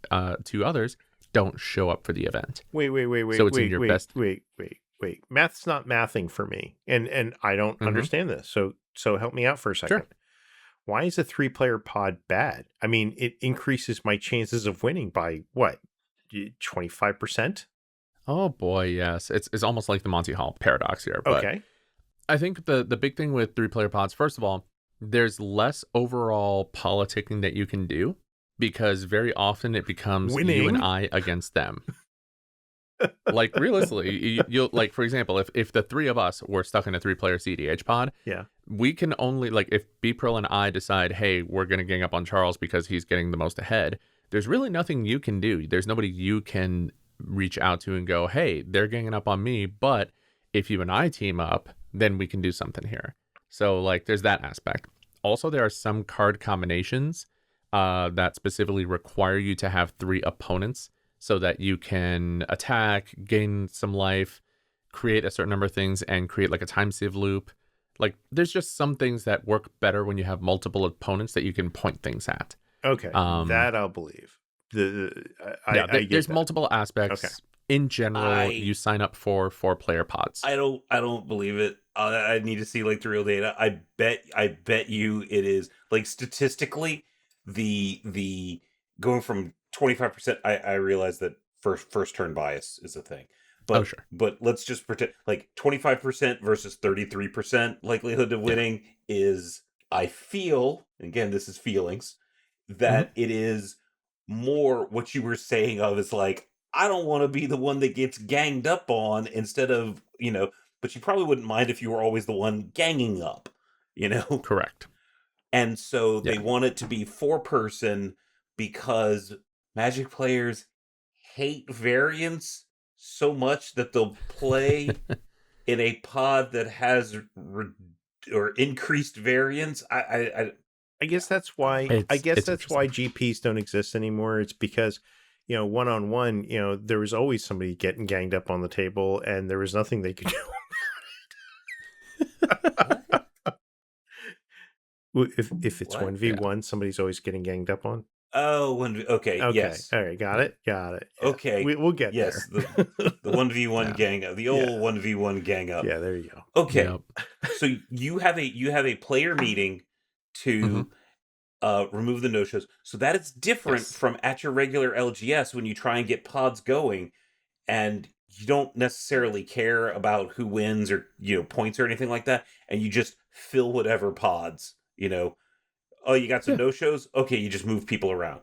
2 others don't show up for the event. Wait. So it's in your best. Wait. Math's not mathing for me, and I don't understand this. So help me out for a second. Sure. Why is a 3-player pod bad? I mean, it increases my chances of winning by what, 25%? Oh boy, yes. It's almost like the Monty Hall paradox here. But Okay. I think the big thing with 3-player pods, first of all, there's less overall politicking that you can do because very often it becomes Winning. you and I against them. Like realistically, you'll like, for example, if the 3 of us were stuck in a 3-player CDH pod, Yeah. we can only, like, if B-Pearl and I decide, hey, we're going to gang up on Charles because he's getting the most ahead, there's really nothing you can do. There's nobody you can reach out to and go, hey, they're ganging up on me, but if you and I team up, then we can do something here. So, like, there's that aspect. Also, there are some card combinations that specifically require you to have 3 opponents so that you can attack, gain some life, create a certain number of things, and create like a time sieve loop. Like, there's just some things that work better when you have multiple opponents that you can point things at. Okay, that I'll believe. I get there's that. multiple aspects. Okay. In general, you sign up for 4-player pods. I don't believe it. I need to see like the real data. I bet you it is like statistically the going from 25%. I realize that first turn bias is a thing. But, sure. But let's just pretend like 25% versus 33% likelihood of winning is, I feel, again, this is feelings, that it is more what you were saying of is like, I don't want to be the one that gets ganged up on instead of, but you probably wouldn't mind if you were always the one ganging up, Correct. And so they want it to be 4-person because Magic players hate variance so much that they'll play in a pod that has or increased variance. I guess that's why why GPs don't exist anymore. It's because, one-on-one, there was always somebody getting ganged up on the table and there was nothing they could do about it. If it's 1v1, somebody's always getting ganged up on. Oh, okay, yes. All right, got it. Yeah. Okay. We'll get there. The 1v1 gang up. The old 1v1 gang up. Yeah, there you go. Okay. Yep. So you have a player meeting to remove the no-shows. So that is different from at your regular LGS when you try and get pods going and you don't necessarily care about who wins or, points or anything like that. And you just fill whatever pods, Oh, you got some no-shows? Okay, you just move people around.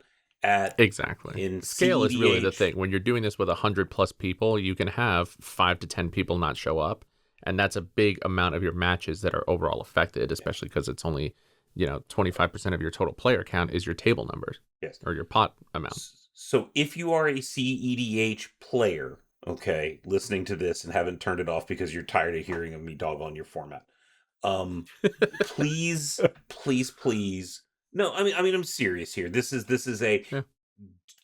Exactly. In Scale CEDH, is really the thing. When you're doing this with 100+ people, you can have 5 to 10 people not show up. And that's a big amount of your matches that are overall affected, especially because it's only, 25% of your total player count is your table numbers. Yes. Or your pot amount. So if you are a CEDH player, okay, listening to this and haven't turned it off because you're tired of hearing of me dog on your format, please. No, I mean, I'm serious here. This is a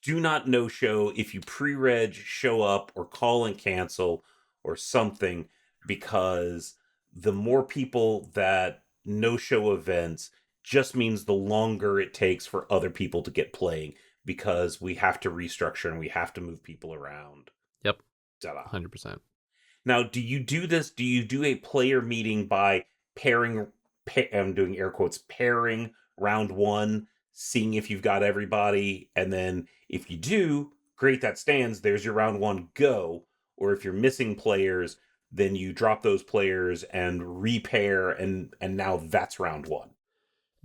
do not no-show if you pre-reg, show up, or call and cancel or something, because the more people that no-show events just means the longer it takes for other people to get playing, because we have to restructure and we have to move people around. Yep. Ta-da. 100%. Now, do you do this? Do you do a player meeting by pairing, I'm doing air quotes, pairing round one, seeing if you've got everybody, and then if you do, great, that stands, there's your round one, go. Or if you're missing players, then you drop those players and repair, and now that's round one.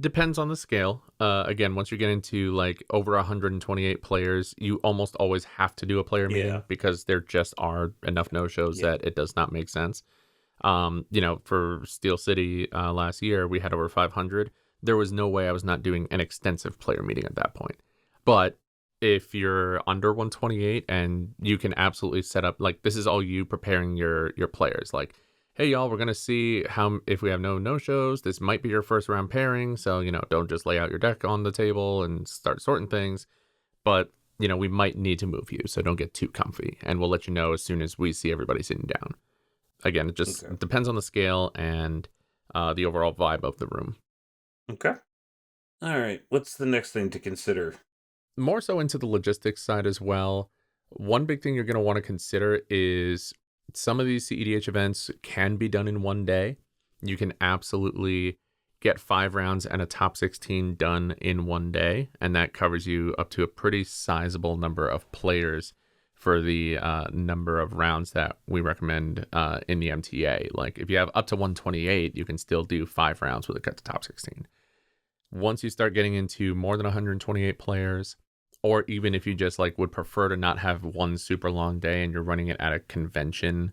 Depends on the scale. Again, once you get into like over 128 players, you almost always have to do a player meeting because there just are enough no-shows that it does not make sense. For Steel City last year, we had over 500. There was no way I was not doing an extensive player meeting at that point. But if you're under 128 and you can absolutely set up, like, this is all you preparing your players, like, hey, y'all, we're going to see if we have no-shows, this might be your first round pairing. So, don't just lay out your deck on the table and start sorting things. But, we might need to move you. So don't get too comfy. And we'll let you know as soon as we see everybody sitting down. Again, it just depends on the scale and the overall vibe of the room. Okay. All right. What's the next thing to consider? More so into the logistics side as well. One big thing you're going to want to consider is some of these CEDH events can be done in one day. You can absolutely get 5 rounds and a top 16 done in one day, and that covers you up to a pretty sizable number of players for the number of rounds that we recommend in the MTA. Like, if you have up to 128, you can still do 5 rounds with a cut to top 16. Once you start getting into more than 128 players, or even if you just would prefer to not have one super long day and you're running it at a convention,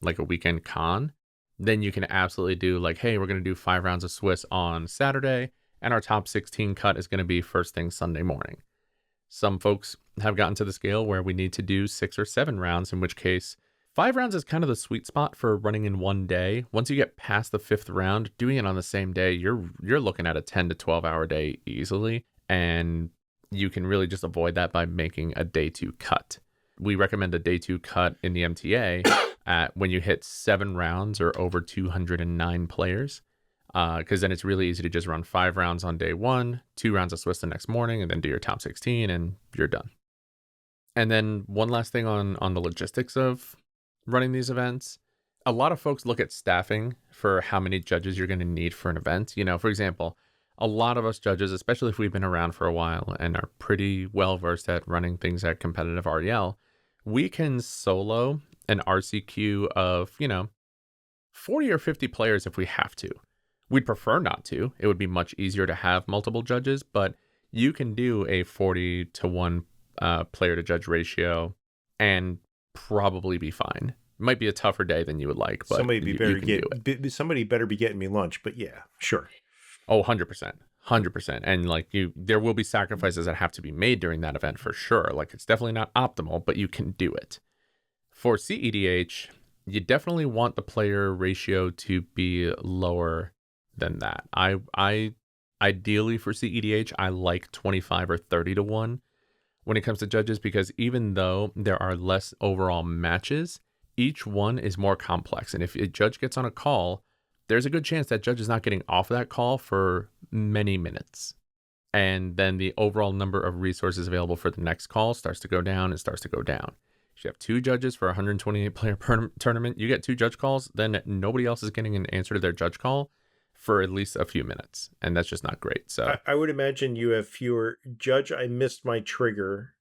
like a weekend con, then you can absolutely do hey, we're going to do 5 rounds of Swiss on Saturday, and our top 16 cut is going to be first thing Sunday morning. Some folks have gotten to the scale where we need to do 6 or 7 rounds, in which case 5 rounds is kind of the sweet spot for running in one day. Once you get past the 5th round, doing it on the same day, you're looking at a 10 to 12 hour day easily, and you can really just avoid that by making a day 2 cut. We recommend a day 2 cut in the MTA when you hit 7 rounds or over 209 players, because then it's really easy to just run 5 rounds on day 1, 2 rounds of Swiss the next morning, and then do your top 16, and you're done. And then one last thing on the logistics of running these events. A lot of folks look at staffing for how many judges you're going to need for an event. For example, a lot of us judges, especially if we've been around for a while and are pretty well versed at running things at competitive REL, we can solo an RCQ of, 40 or 50 players if we have to. We'd prefer not to. It would be much easier to have multiple judges, but you can do a 40 to 1 player to judge ratio and probably be fine. Might be a tougher day than you would like, but somebody better be getting me lunch, but yeah, sure. Oh, 100%. 100%. And there will be sacrifices that have to be made during that event for sure. It's definitely not optimal, but you can do it. For CEDH, you definitely want the player ratio to be lower than that. I ideally for CEDH, I like 25 or 30 to 1 when it comes to judges, because even though there are less overall matches, each one is more complex. And if a judge gets on a call, there's a good chance that judge is not getting off of that call for many minutes. And then the overall number of resources available for the next call starts to go down and starts to go down. If you have 2 judges for a 128 player tournament, you get 2 judge calls, then nobody else is getting an answer to their judge call for at least a few minutes. And that's just not great. So I would imagine you have fewer judge, I missed my trigger,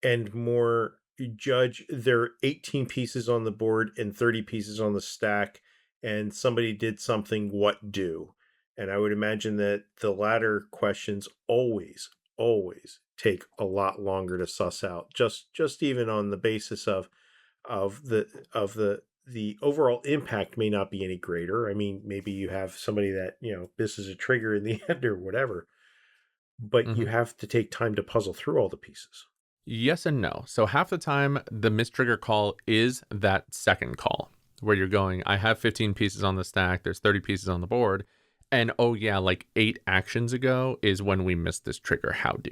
and more judge, there are 18 pieces on the board and 30 pieces on the stack, and somebody did something, what do? And I would imagine that the latter questions always take a lot longer to suss out, just even on the basis of the overall impact may not be any greater. I mean, maybe you have somebody that, this is a trigger in the end or whatever, but you have to take time to puzzle through all the pieces. Yes and no. So half the time, the mistrigger call is that second call where you're going, I have 15 pieces on the stack, there's 30 pieces on the board, and 8 actions ago is when we missed this trigger, how do?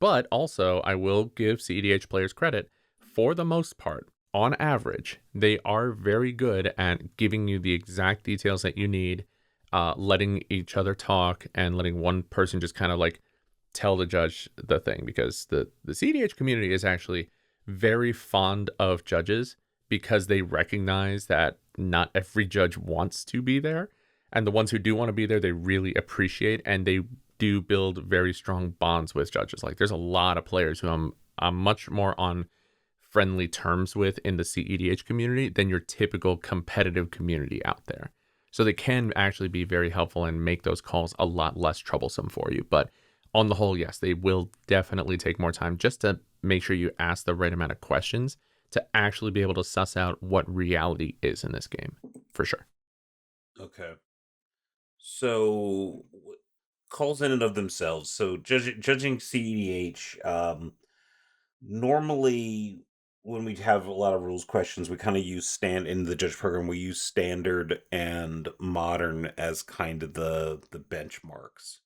But also, I will give CEDH players credit. For the most part, on average, they are very good at giving you the exact details that you need, letting each other talk, and letting one person just kind of like tell the judge the thing. Because the CEDH community is actually very fond of judges because they recognize that not every judge wants to be there. And the ones who do want to be there, they really appreciate, and they do build very strong bonds with judges. Like, there's a lot of players who I'm much more on friendly terms with in the CEDH community than your typical competitive community out there. So they can actually be very helpful and make those calls a lot less troublesome for you. But on the whole, yes, they will definitely take more time just to make sure you ask the right amount of questions to actually be able to suss out what reality is in this game, for sure. Okay. So calls in and of themselves. So judging CEDH, normally when we have a lot of rules questions, we kind of use in the judge program, we use standard and modern as kind of the benchmarks.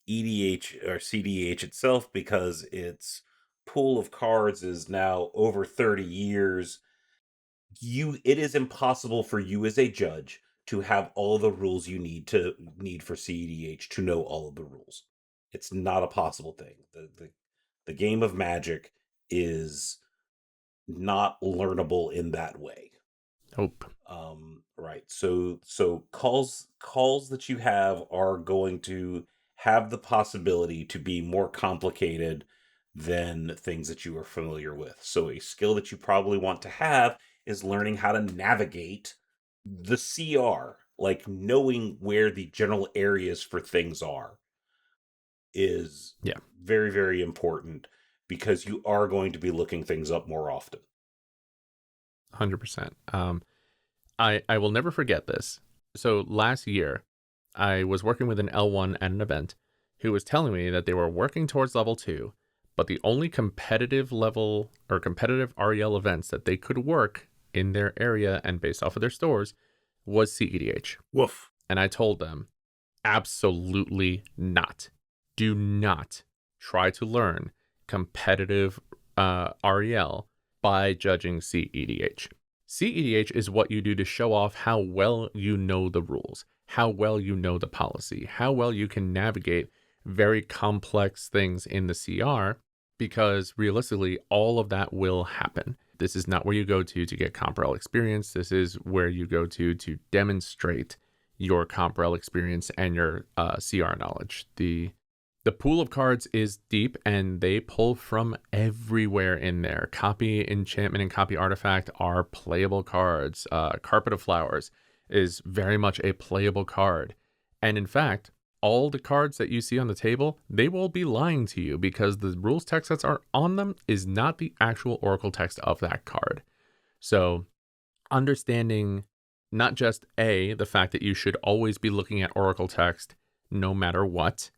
EDH or CDH itself, because its pool of cards is now over 30 years, it is impossible for you as a judge to have all the rules you need for CEDH to know all of the rules. It's not a possible thing. The game of Magic is not learnable in that way. Nope. Right. So calls that you have are going to have the possibility to be more complicated than things that you are familiar with. So a skill that you probably want to have is learning how to navigate the CR, like knowing where the general areas for things are is very, very important, because you are going to be looking things up more often. 100%. I will never forget this. So last year, I was working with an L1 at an event who was telling me that they were working towards level 2, but the only competitive level or competitive REL events that they could work in their area and based off of their stores was CEDH. Woof. And I told them, absolutely not. Do not try to learn competitive REL by judging CEDH. CEDH is what you do to show off how well you know the rules, how well you know the policy, how well you can navigate very complex things in the CR, because realistically, all of that will happen. This is not where you go to get CompRel experience. This is where you go to demonstrate your CompRel experience and your CR knowledge. The pool of cards is deep, and they pull from everywhere in there. Copy Enchantment and Copy Artifact are playable cards. Carpet of Flowers is very much a playable card. And in fact, all the cards that you see on the table, they will be lying to you, because the rules text that are on them is not the actual Oracle text of that card. So understanding not just the fact that you should always be looking at Oracle text no matter what,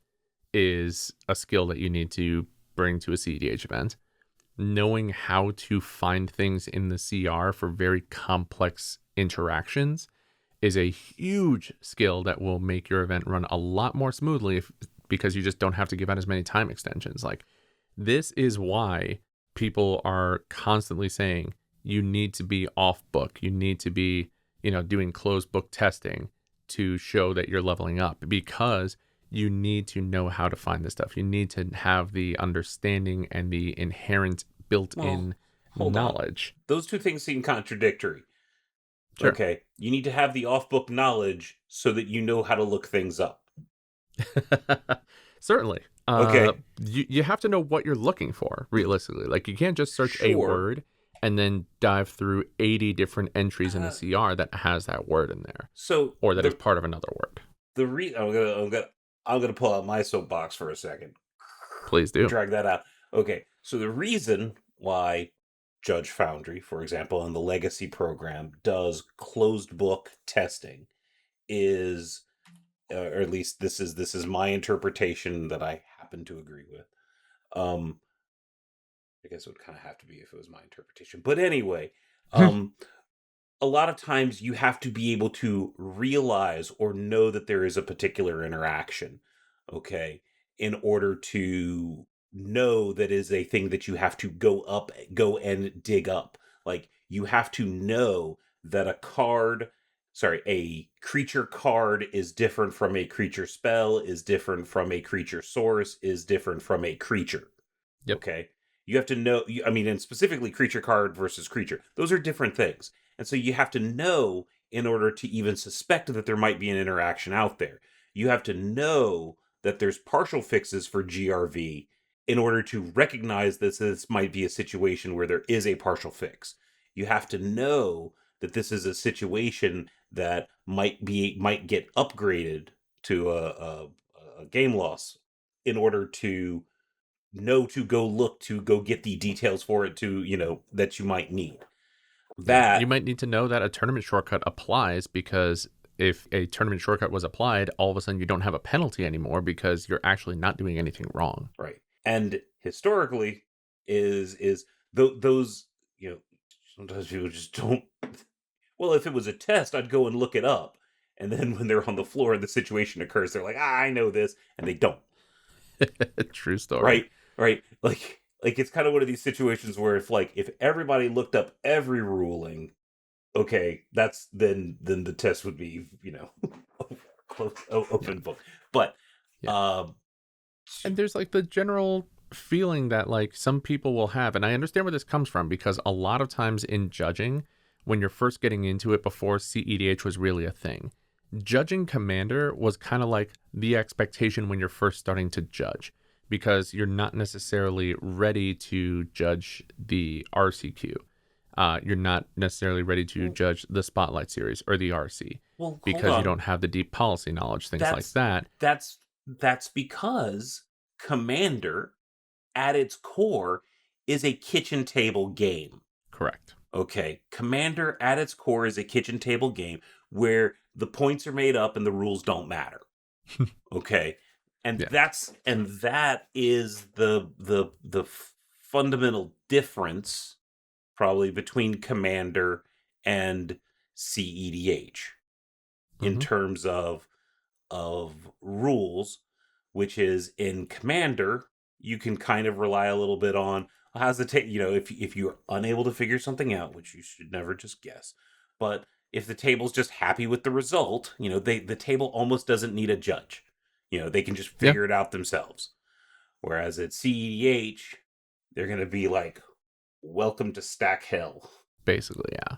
is a skill that you need to bring to a CEDH event. Knowing how to find things in the CR for very complex interactions is a huge skill that will make your event run a lot more smoothly, because you just don't have to give out as many time extensions. Like, this is why people are constantly saying you need to be off book. You need to be, doing closed book testing to show that you're leveling up, because you need to know how to find this stuff. You need to have the understanding and the inherent built-in knowledge. Those two things seem contradictory. Sure. Okay, you need to have the off-book knowledge so that you know how to look things up. Certainly. Okay. You have to know what you're looking for, realistically. Like, you can't just search a word and then dive through 80 different entries in the CR that has that word in there. Or that is part of another word. I'm gonna pull out my soapbox for a second. Please do. Drag that out. Okay, so the reason why Judge Foundry, for example, in the Legacy program does closed book testing is, or at least this is my interpretation that I happen to agree with. I guess it would kind of have to be if it was my interpretation. But anyway, a lot of times you have to be able to realize or know that there is a particular interaction, okay, in order to know that is a thing that you have to go and dig up. Like, you have to know that a creature card is different from a creature spell, is different from a creature source, is different from a creature. Yep. Okay. You have to know, and specifically creature card versus creature. Those are different things. And so you have to know in order to even suspect that there might be an interaction out there. You have to know that there's partial fixes for GRV in order to recognize this might be a situation where there is a partial fix. You have to know that this is a situation that might get upgraded to a game loss in order to know to go get the details for it that you might need. Yeah, you That might need to know that a tournament shortcut applies, because if a tournament shortcut was applied, all of a sudden you don't have a penalty anymore because you're actually not doing anything wrong. right. And historically those, sometimes people just don't. Well, if it was a test, I'd go and look it up. And then when they're on the floor and the situation occurs, they're like, I know this, and they don't. True story. Right? Right? Like it's kind of one of these situations where if everybody looked up every ruling, okay, that's then the test would be, open book. But Yeah. And there's like the general feeling that like some people will have, and I understand where this comes from, because a lot of times in judging, when you're first getting into it before CEDH was really a thing, judging Commander was kind of like the expectation when you're first starting to judge, because you're not necessarily ready to judge the RCQ. You're not necessarily ready to judge the Spotlight series or the RC, well, hold because you on. don't have the deep policy knowledge, things like that. That's because Commander at its core is a kitchen table game. Correct. Okay, Commander at its core is a kitchen table game where the points are made up and the rules don't matter. Okay, and Yeah. that is the fundamental difference probably between Commander and CEDH in Mm-hmm. terms of rules, which is in Commander you can kind of rely a little bit on how's the if you're unable to figure something out, which you should never just guess, but if the table's just happy with the result, the table almost doesn't need a judge. They can just Yeah. figure it out themselves. Whereas at CEDH, they're going to be like, welcome to Stack Hell. Basically, yeah.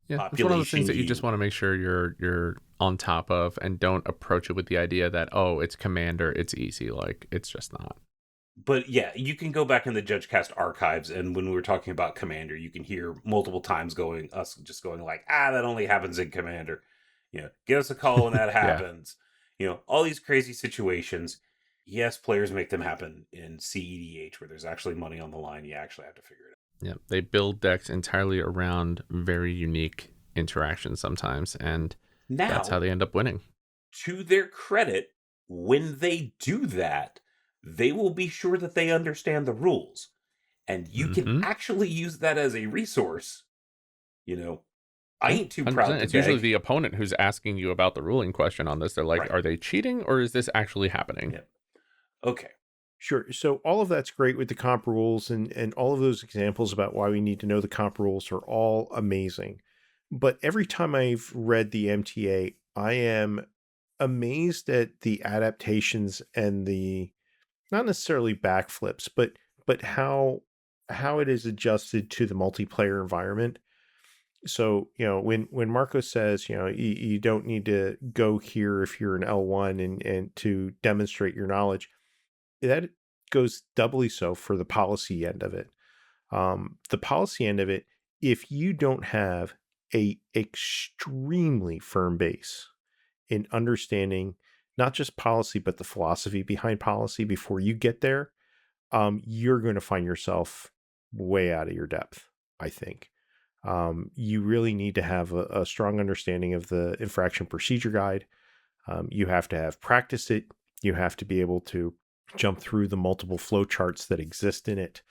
Yeah, it's one of those things Population that you just want to make sure you're on top of, and don't approach it with the idea that, oh, it's Commander, it's easy. Like, it's just not. But yeah, you can go back in the JudgeCast archives, and when we were talking about Commander, you can hear multiple times us just going like, that only happens in Commander. Give us a call when that Yeah. happens. All these crazy situations. Yes, players make them happen in CEDH where there's actually money on the line. You actually have to figure it out. Yeah, they build decks entirely around very unique interactions sometimes, and that's how Now, they end up winning. to their credit, when they do that, they will be sure that they understand the rules. And you can Mm-hmm. actually use that as a resource. I Yeah, ain't too 100%. proud to It's usually beg. the opponent who's asking you about the ruling question on this. They're like, Right. are they cheating, or is this actually happening? Yeah. Okay. Sure. So all of that's great with the comp rules, and all of those examples about why we need to know the comp rules are all amazing. But every time I've read the MTA, I am amazed at the adaptations and the not necessarily backflips, but how it is adjusted to the multiplayer environment. So, when Marco says, you don't need to go here if you're an L1 and to demonstrate your knowledge, that goes doubly so for the policy end of it. The policy end of it, if you don't have a extremely firm base in understanding not just policy, but the philosophy behind policy before you get there, you're going to find yourself way out of your depth, I think. You really need to have a strong understanding of the infraction procedure guide. You have to have practiced it. You have to be able to jump through the multiple flow charts that exist in it,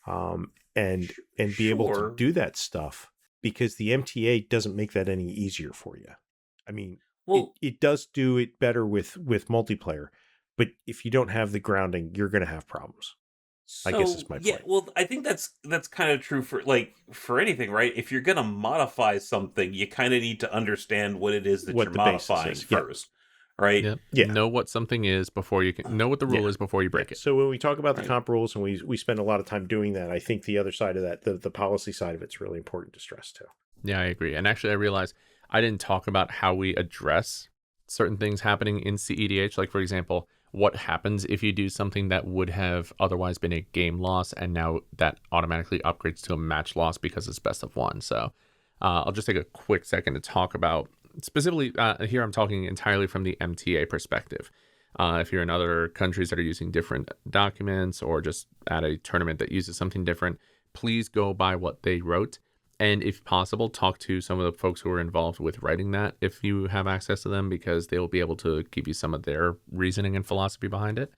and be able to Sure. do that stuff, because the MTA doesn't make that any easier for you. I mean, Well, it does do it better with multiplayer, but if you don't have the grounding, you're going to have problems. I guess is So my yeah, point. well, I think that's kind of true for anything, right? If you're gonna modify something, you kind of need to understand what it is that What you're the basis modifying is. Yeah. first, right? Yep. Yeah. Know what something is before you can know what the rule Yeah. is before you Yeah. break it. So when we talk about the Right. comp rules and we spend a lot of time doing that, I think the other side of that, the policy side of it's really important to stress too. Yeah, I agree. And actually, I realized I didn't talk about how we address certain things happening in CEDH. Like, for example, what happens if you do something that would have otherwise been a game loss and now that automatically upgrades to a match loss because it's best of one. So I'll just take a quick second to talk about specifically here. I'm talking entirely from the MTA perspective. If you're in other countries that are using different documents or just at a tournament that uses something different, please go by what they wrote. And if possible, talk to some of the folks who are involved with writing that if you have access to them, because they will be able to give you some of their reasoning and philosophy behind it.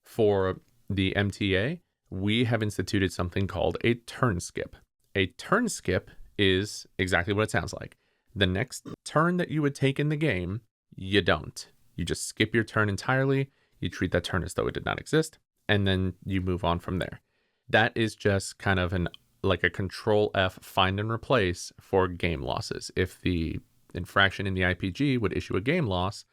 For the MTA, we have instituted something called a turn skip. A turn skip is exactly what it sounds like. The next turn that you would take in the game, you don't. You just skip your turn entirely. You treat that turn as though it did not exist, and then you move on from there. That is just kind of like a control F find and replace for game losses. If the infraction in the IPG would issue a game loss,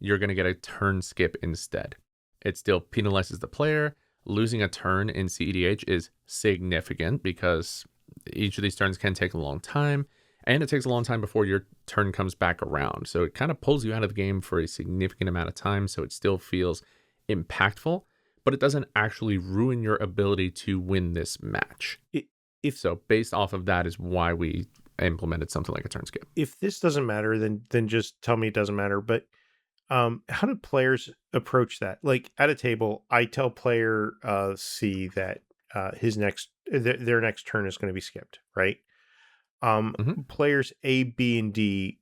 you're going to get a turn skip instead. It still penalizes the player. Losing a turn in CEDH is significant because each of these turns can take a long time, and it takes a long time before your turn comes back around. So it kind of pulls you out of the game for a significant amount of time, so it still feels impactful, but it doesn't actually ruin your ability to win this match. So based off of that is why we implemented something like a turn skip. If this doesn't matter, then just tell me it doesn't matter. But how do players approach that? Like at a table, I tell player C that their next turn is going to be skipped, right? Players A, B, and D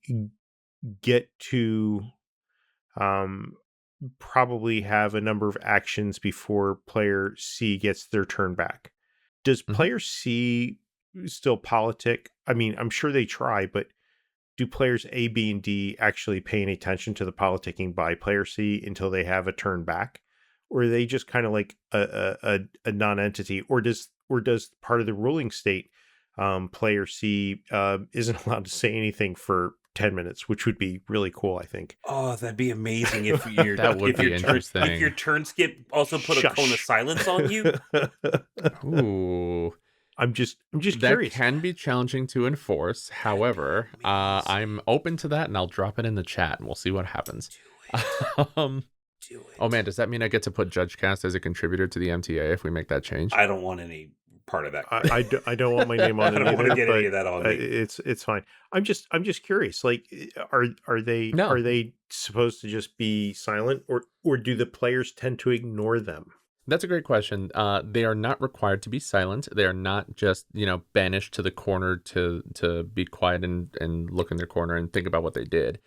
get to probably have a number of actions before player C gets their turn back. Does player C still politic? I mean, I'm sure they try, but do players A, B, and D actually pay any attention to the politicking by player C until they have a turn back? Or are they just kind of like a non-entity? Or does part of the ruling state player C isn't allowed to say anything for 10 minutes, which would be really cool, I think. Oh, that'd be amazing if your that would be interesting. If your turn skip also put a cone of silence on you. Ooh. I'm just curious. That can be challenging to enforce. However, I'm open to that, and I'll drop it in the chat, and we'll see what happens. Do it. Oh man, does that mean I get to put JudgeCast as a contributor to the MTA if we make that change? I don't want any part of that. I don't want my name on it. I don't want to get any of that on me. It's fine. I'm just curious. Like, are they supposed to just be silent, or do the players tend to ignore them? That's a great question. They are not required to be silent. They are not just, banished to the corner to be quiet and look in their corner and think about what they did.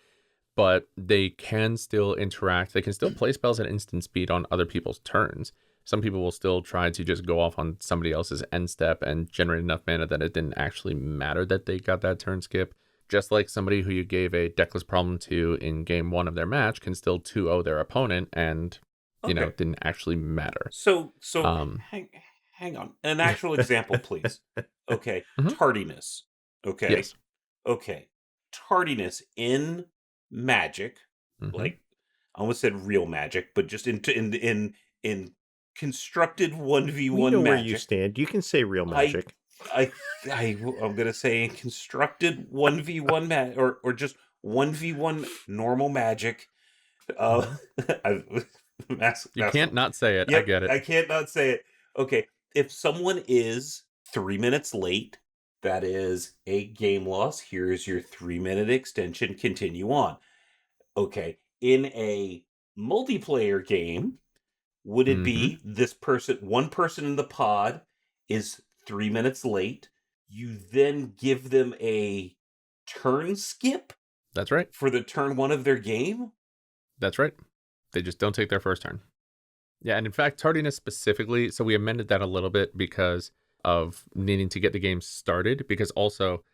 But they can still interact. They can still play spells at instant speed on other people's turns. Some people will still try to just go off on somebody else's end step and generate enough mana that it didn't actually matter that they got that turn skip. Just like somebody who you gave a deckless problem to in game 1 of their match can still 2-0 their opponent and, it didn't actually matter. So hang on. An actual example, please. Okay. Tardiness. Okay. Yes. Okay. Tardiness in Magic, like I almost said real Magic, but just in constructed 1v1 we know Magic. Where you stand. You can say real Magic. I'm gonna say in constructed 1v1 Magic or just 1v1 normal Magic. You can't not say it. Yep, I get it. I can't not say it. Okay, if someone is 3 minutes late, that is a game loss. Here's your 3-minute extension. Continue on. Okay, in a multiplayer game, would it be this person, one person in the pod is 3 minutes late? You then give them a turn skip? That's right. For the turn 1 of their game? That's right. They just don't take their first turn. Yeah, and in fact, tardiness specifically, so we amended that a little bit because of needing to get the game started, because also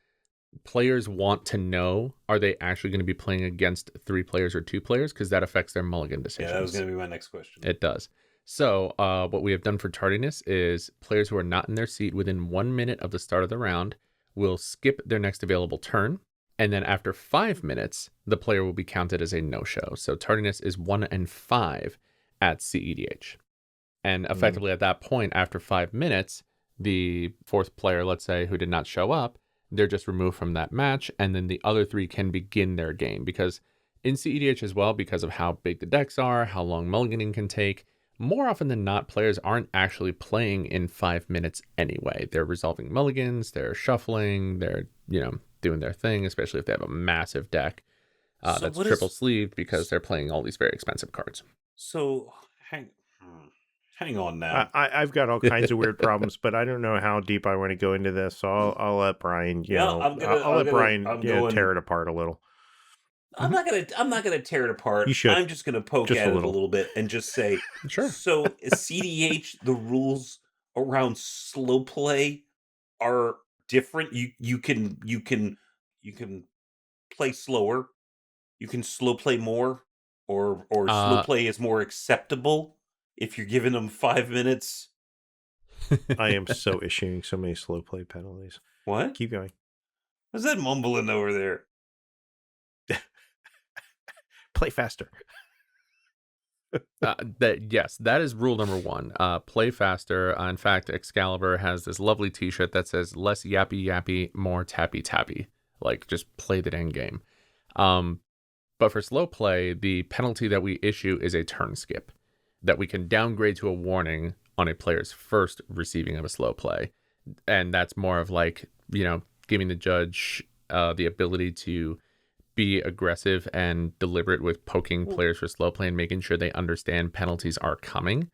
players want to know, are they actually going to be playing against 3 players or 2 players? Because that affects their mulligan decisions. Yeah, that was going to be my next question. It does. So what we have done for tardiness is players who are not in their seat within 1 minute of the start of the round will skip their next available turn. And then after 5 minutes, the player will be counted as a no-show. So tardiness is 1 and 5 at CEDH. And effectively at that point, after 5 minutes, the fourth player, let's say, who did not show up, they're just removed from that match. And then the other three can begin their game. Because in CEDH as well, because of how big the decks are, how long mulliganing can take, more often than not, players aren't actually playing in 5 minutes anyway. They're resolving mulligans, they're shuffling, they're, doing their thing, especially if they have a massive deck that's triple sleeved because they're playing all these very expensive cards. So hang on now. I've got all kinds of weird problems, but I don't know how deep I want to go into this. So I'll let Bryan, I'll let Bryan tear it apart a little. I'm not gonna tear it apart. You should. I'm just gonna poke at it a little bit and just say, sure. So CDH, the rules around slow play are different. You can play slower. You can slow play more, or slow play is more acceptable if you're giving them 5 minutes. I am so issuing so many slow play penalties. What? Keep going. What's that mumbling over there? Play faster. That is rule number 1. Play faster. In fact, Excalibur has this lovely T-shirt that says "less yappy yappy, more tappy tappy." Like, just play the dang game. But for slow play, the penalty that we issue is a turn skip that we can downgrade to a warning on a player's first receiving of a slow play, and that's more of like giving the judge the ability to be aggressive and deliberate with poking players for slow play and making sure they understand penalties are coming,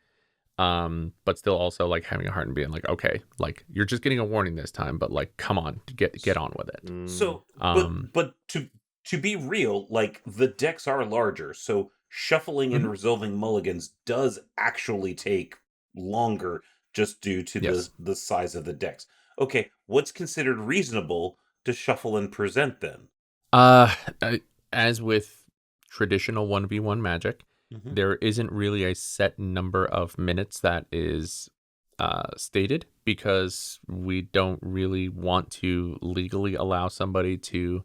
but still also like having a heart and being like, okay, like you're just getting a warning this time, but like come on, get on with it. So but to be real, like the decks are larger, so shuffling and resolving mulligans does actually take longer just due to the size of the decks. Okay, what's considered reasonable to shuffle and present then? As with traditional 1v1 Magic, there isn't really a set number of minutes that is stated, because we don't really want to legally allow somebody to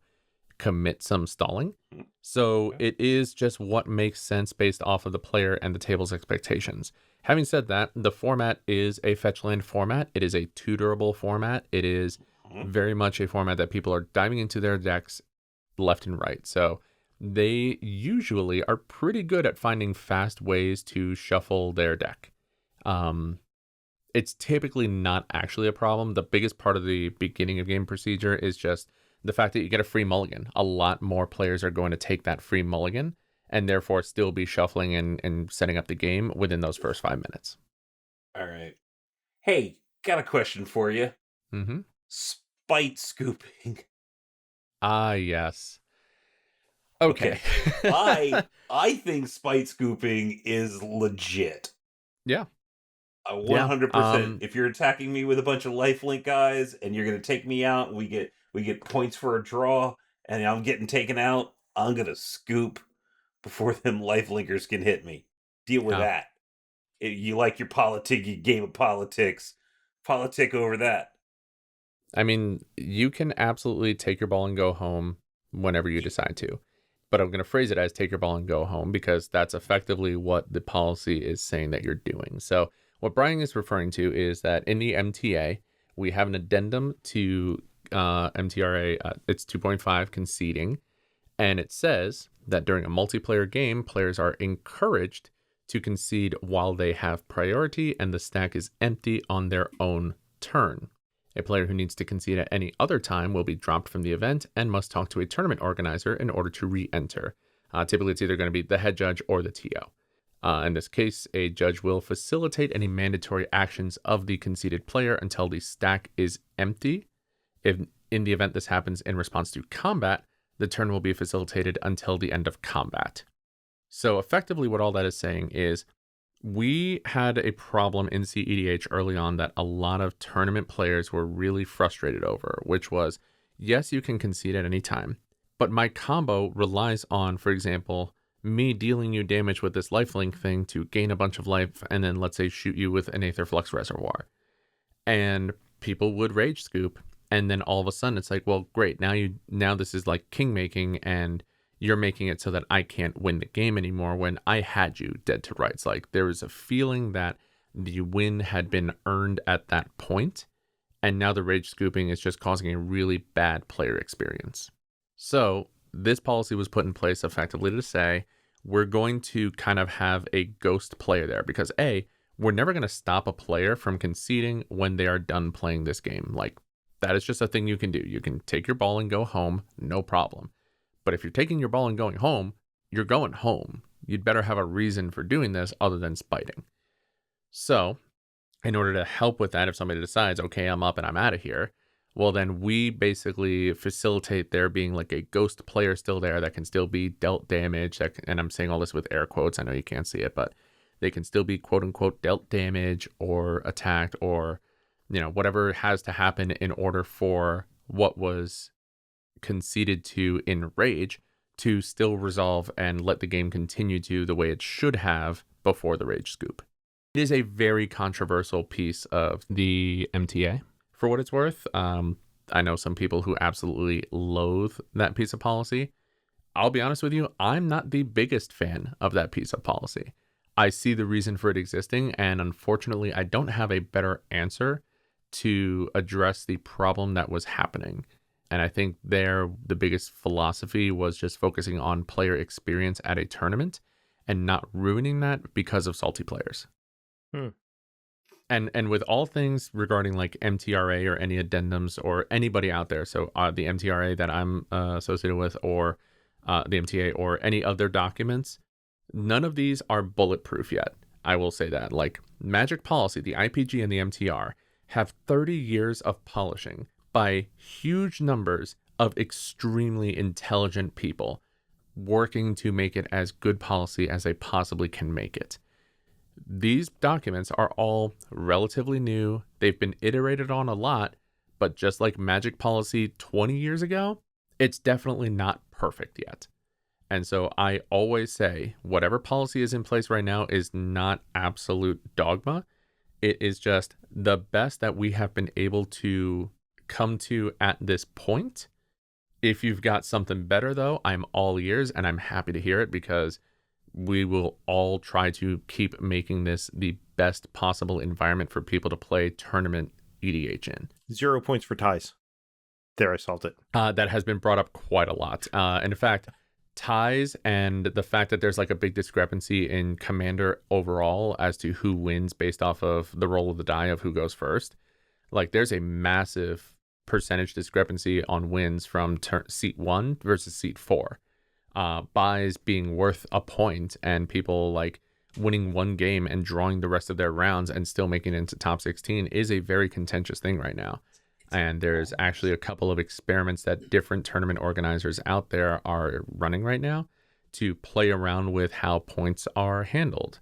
commit some stalling. So it is just what makes sense based off of the player and the table's expectations. Having said that, the format is a fetch land format. It is a tutorable format. It is very much a format that people are diving into their decks left and right. So they usually are pretty good at finding fast ways to shuffle their deck. It's typically not actually a problem. The biggest part of the beginning of game procedure is just the fact that you get a free mulligan. A lot more players are going to take that free mulligan and therefore still be shuffling and setting up the game within those first 5 minutes. All right. Hey, got a question for you. Spite scooping. Ah, yes. Okay. I think spite scooping is legit. Yeah. 100%. If you're attacking me with a bunch of lifelink guys and you're going to take me out and we get points for a draw and I'm getting taken out, I'm going to scoop before them lifelinkers can hit me. Deal with that. You like your game of politics. Politic over that. I mean, you can absolutely take your ball and go home whenever you decide to. But I'm going to phrase it as take your ball and go home, because that's effectively what the policy is saying that you're doing. So what Bryan is referring to is that in the MTA, we have an addendum to MTRA, it's 2.5 conceding, and it says that during a multiplayer game, players are encouraged to concede while they have priority and the stack is empty on their own turn. A player who needs to concede at any other time will be dropped from the event and must talk to a tournament organizer in order to re-enter. Typically, it's either going to be the head judge or the TO. In this case, a judge will facilitate any mandatory actions of the conceded player until the stack is empty. If in the event this happens in response to combat, the turn will be facilitated until the end of combat. So effectively what all that is saying is we had a problem in CEDH early on that a lot of tournament players were really frustrated over, which was, yes, you can concede at any time, but my combo relies on, for example, me dealing you damage with this lifelink thing to gain a bunch of life, and then let's say shoot you with an Aether Flux Reservoir. And people would rage scoop, and then all of a sudden it's like, well, great, now this is like king making, and you're making it so that I can't win the game anymore when I had you dead to rights. Like, there was a feeling that the win had been earned at that point, and now the rage scooping is just causing a really bad player experience. So this policy was put in place effectively to say, we're going to kind of have a ghost player there, because A, we're never going to stop a player from conceding when they are done playing this game. Like, that is just a thing you can do. You can take your ball and go home, no problem. But if you're taking your ball and going home, you're going home. You'd better have a reason for doing this other than spiting. So, in order to help with that, if somebody decides, okay, I'm up and I'm out of here, well, then we basically facilitate there being like a ghost player still there that can still be dealt damage. And I'm saying all this with air quotes. I know you can't see it, but they can still be quote unquote dealt damage or attacked, or, whatever has to happen in order for what was conceded to in rage to still resolve and let the game continue to the way it should have before the rage scoop. It is a very controversial piece of the MTA, for what it's worth. I know some people who absolutely loathe that piece of policy. I'll be honest with you, I'm not the biggest fan of that piece of policy. I see the reason for it existing, and unfortunately, I don't have a better answer to address the problem that was happening. And I think the biggest philosophy was just focusing on player experience at a tournament and not ruining that because of salty players. And with all things regarding like MTRA or any addendums or anybody out there, so the MTRA that I'm associated with, or the MTA or any other documents, none of these are bulletproof yet. I will say that. Like, Magic policy, the IPG and the MTR have 30 years of polishing by huge numbers of extremely intelligent people working to make it as good policy as they possibly can make it. These documents are all relatively new. They've been iterated on a lot, but just like Magic policy 20 years ago, it's definitely not perfect yet. And so I always say, whatever policy is in place right now is not absolute dogma. It is just the best that we have been able to come to at this point. If you've got something better, though, I'm all ears, and I'm happy to hear it, because we will all try to keep making this the best possible environment for people to play tournament EDH in. 0 points for ties. There, I solved it. That has been brought up quite a lot. And in fact, ties and the fact that there's like a big discrepancy in Commander overall as to who wins based off of the roll of the die of who goes first. Like, there's a massive percentage discrepancy on wins from seat 1 versus seat 4. Buys being worth a point, and people like winning one game and drawing the rest of their rounds and still making it into top 16 is a very contentious thing right now. And there's actually a couple of experiments that different tournament organizers out there are running right now to play around with how points are handled.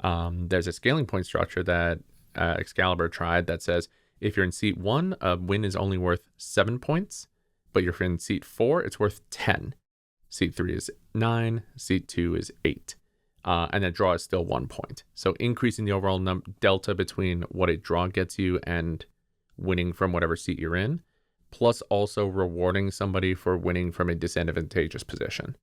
There's a scaling point structure that Excalibur tried that says if you're in seat 1, a win is only worth 7 points, but if you're in seat 4, it's worth 10. Seat 3 is 9, seat 2 is 8. And a draw is still 1 point. So increasing the overall delta between what a draw gets you and winning from whatever seat you're in, plus also rewarding somebody for winning from a disadvantageous position.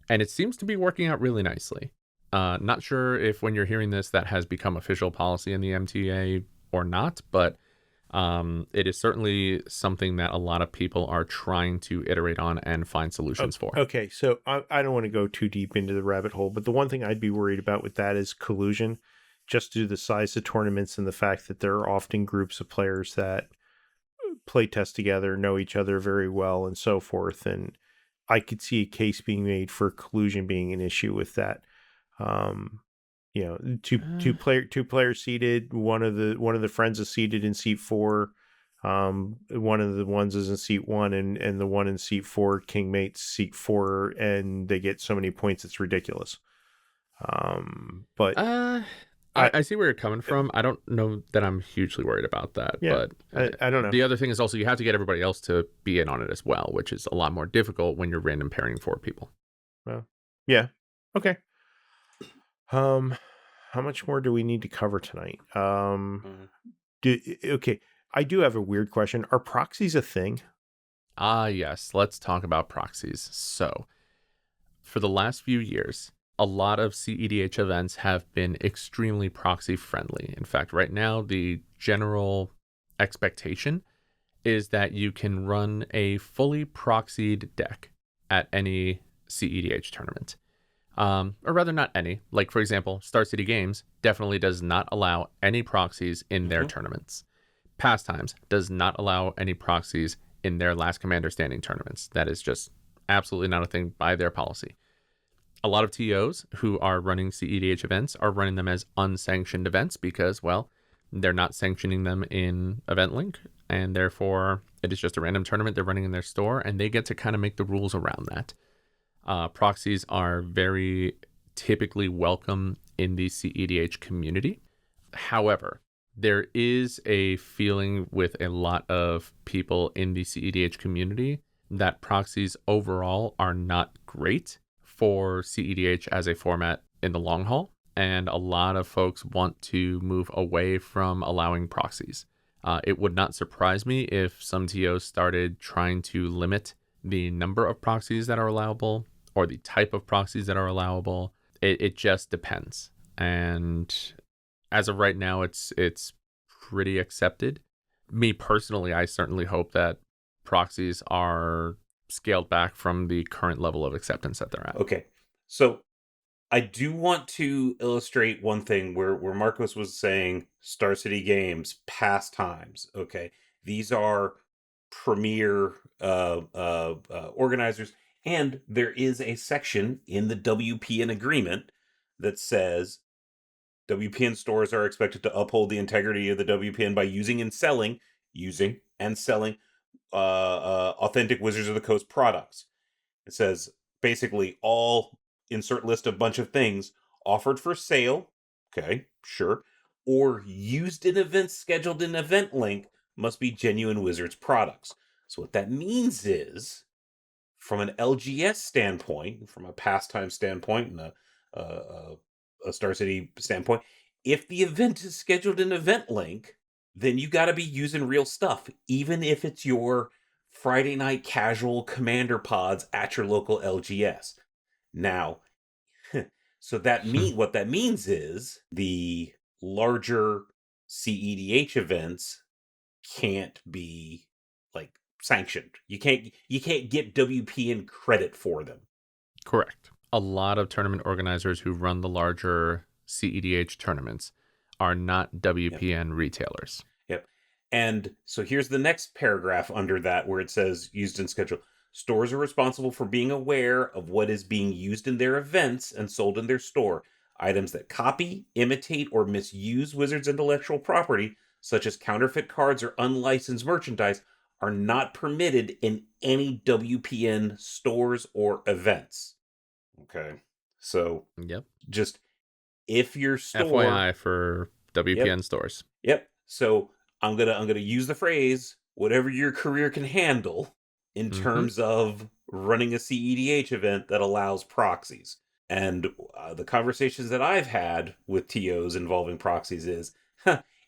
And it seems to be working out really nicely. Not sure if when you're hearing this, that has become official policy in the MTA or not, but it is certainly something that a lot of people are trying to iterate on and find solutions for. Okay, so I don't want to go too deep into the rabbit hole, but the one thing I'd be worried about with that is collusion, just due to the size of tournaments and the fact that there are often groups of players that play test together, know each other very well, and so forth. And I could see a case being made for collusion being an issue with that. Two players seated. One of the friends is seated in seat 4. One of the ones is in seat 1, and the one in seat 4 king mates seat 4, and they get so many points it's ridiculous. But I see where you're coming from. I don't know that I'm hugely worried about that. Yeah, but I don't know. The other thing is also you have to get everybody else to be in on it as well, which is a lot more difficult when you're random pairing 4 people. Well, yeah. Okay. How much more do we need to cover tonight? Okay. I do have a weird question. Are proxies a thing? Yes, let's talk about proxies. So, for the last few years, a lot of CEDH events have been extremely proxy friendly. In fact, right now, the general expectation is that you can run a fully proxied deck at any CEDH tournament. Or rather, not any. Like, for example, Star City Games definitely does not allow any proxies in their tournaments. Pastimes does not allow any proxies in their Last Commander Standing tournaments. That is just absolutely not a thing by their policy. A lot of TOs who are running CEDH events are running them as unsanctioned events because, well, they're not sanctioning them in Event Link, and therefore it is just a random tournament they're running in their store, and they get to kind of make the rules around that. Proxies are very typically welcome in the CEDH community. However, there is a feeling with a lot of people in the CEDH community that proxies overall are not great for CEDH as a format in the long haul. And a lot of folks want to move away from allowing proxies. It would not surprise me if some TOs started trying to limit the number of proxies that are allowable or the type of proxies that are allowable. It just depends. And as of right now, it's pretty accepted. Me personally, I certainly hope that proxies are scaled back from the current level of acceptance that they're at. Okay. So I do want to illustrate one thing where Marcos was saying Star City Games, pastimes. Okay. These are premier organizers. And there is a section in the WPN agreement that says WPN stores are expected to uphold the integrity of the WPN by using and selling authentic Wizards of the Coast products. It says basically all insert list a bunch of things offered for sale, okay, sure, or used in events scheduled in Event Link must be genuine Wizards products. So what that means is, from an LGS standpoint, from a pastime standpoint, and a Star City standpoint, if the event is scheduled in Event Link, then you got to be using real stuff, even if it's your Friday night casual commander pods at your local LGS. Now, so what that means is the larger CEDH events can't be like sanctioned. You can't get WPN credit for them. Correct. A lot of tournament organizers who run the larger CEDH tournaments are not WPN retailers. Yep. And so here's the next paragraph under that where it says used in schedule. Stores are responsible for being aware of what is being used in their events and sold in their store. Items that copy, imitate, or misuse Wizards' intellectual property, such as counterfeit cards or unlicensed merchandise, are not permitted in any WPN stores or events. Okay. So, just if your store... FYI for WPN stores. Yep. So I'm gonna use the phrase whatever your career can handle in terms of running a CEDH event that allows proxies. And the conversations that I've had with TOs involving proxies is,